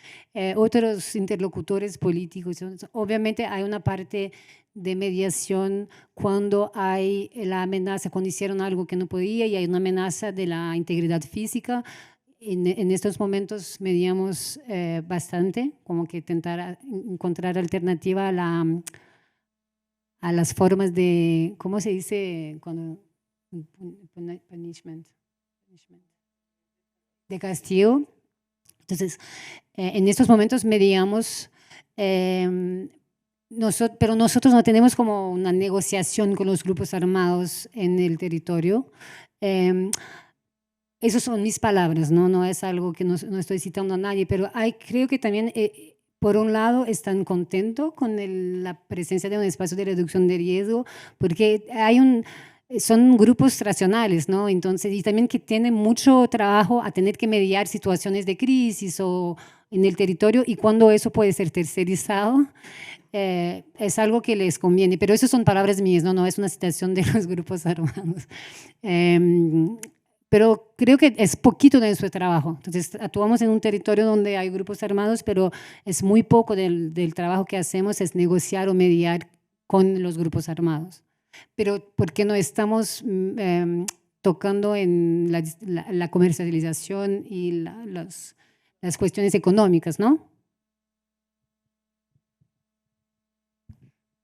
interlocutores políticos. Obviamente hay una parte de mediación cuando hay la amenaza, cuando hicieron algo que no podía y hay una amenaza de la integridad física. En estos momentos mediamos bastante, como que intentar encontrar alternativa a las formas de, ¿cómo se dice? Cuando, punishment, de castigo. Entonces, en estos momentos mediamos Pero nosotros no tenemos como una negociación con los grupos armados en el territorio. Esas son mis palabras, ¿no? No es algo que no estoy citando a nadie, pero creo que también, por un lado, están contentos con la presencia de un espacio de reducción de riesgo, porque son grupos racionales, ¿no? Entonces, y también que tienen mucho trabajo a tener que mediar situaciones de crisis o en el territorio, y cuando eso puede ser tercerizado, es algo que les conviene. Pero eso son palabras mías, ¿no? No es una citación de los grupos armados. Pero creo que es poquito de nuestro trabajo. Entonces, actuamos en un territorio donde hay grupos armados, pero es muy poco del trabajo que hacemos es negociar o mediar con los grupos armados. Pero porque no estamos tocando en la comercialización y las cuestiones económicas, ¿no?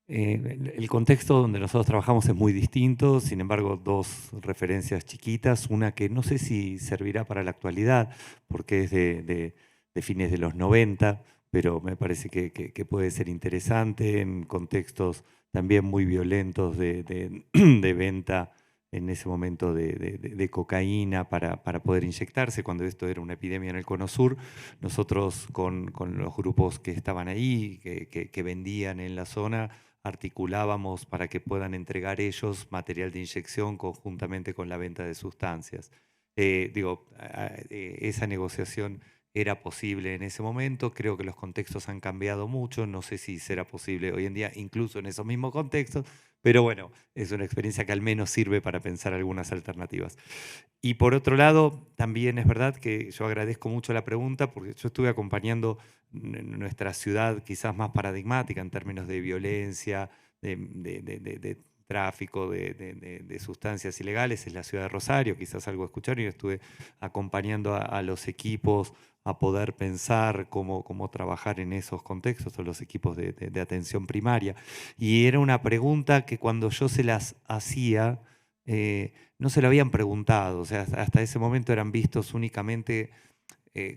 El contexto donde nosotros trabajamos es muy distinto, sin embargo, dos referencias chiquitas, una que no sé si servirá para la actualidad, porque es de fines de los 90, pero me parece que puede ser interesante en contextos también muy violentos de venta en ese momento de cocaína para poder inyectarse, cuando esto era una epidemia en el Cono Sur. Nosotros con los grupos que estaban ahí, que vendían en la zona, articulábamos para que puedan entregar ellos material de inyección conjuntamente con la venta de sustancias. Esa negociación era posible en ese momento, creo que los contextos han cambiado mucho, no sé si será posible hoy en día, incluso en esos mismos contextos, pero bueno, es una experiencia que al menos sirve para pensar algunas alternativas. Y por otro lado, también es verdad que yo agradezco mucho la pregunta, porque yo estuve acompañando nuestra ciudad quizás más paradigmática en términos de violencia, de tráfico de sustancias ilegales, es la ciudad de Rosario, quizás algo escucharon, y estuve acompañando a los equipos a poder pensar cómo trabajar en esos contextos, o los equipos de atención primaria. Y era una pregunta que cuando yo se las hacía, no se lo habían preguntado, o sea, hasta ese momento eran vistos únicamente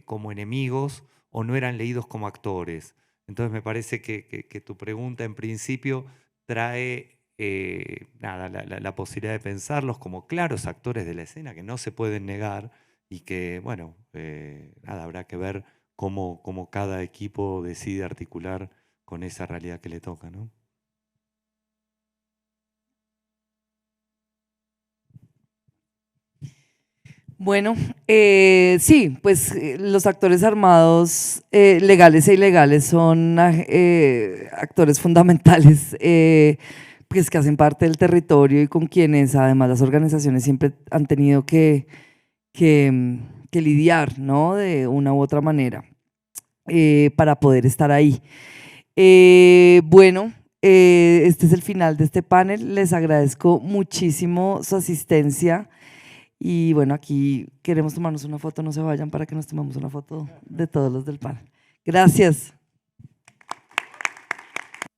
como enemigos o no eran leídos como actores. Entonces me parece que tu pregunta en principio trae la posibilidad de pensarlos como claros actores de la escena que no se pueden negar y que, bueno, habrá que ver cómo cada equipo decide articular con esa realidad que le toca, ¿no? Bueno, sí, pues los actores armados, legales e ilegales, son actores fundamentales, pues que hacen parte del territorio y con quienes además las organizaciones siempre han tenido que lidiar, ¿no? De una u otra manera, para poder estar ahí. Bueno, este es el final de este panel. Les agradezco muchísimo su asistencia. Y bueno, aquí queremos tomarnos una foto, no se vayan para que nos tomemos una foto de todos los del panel. Gracias.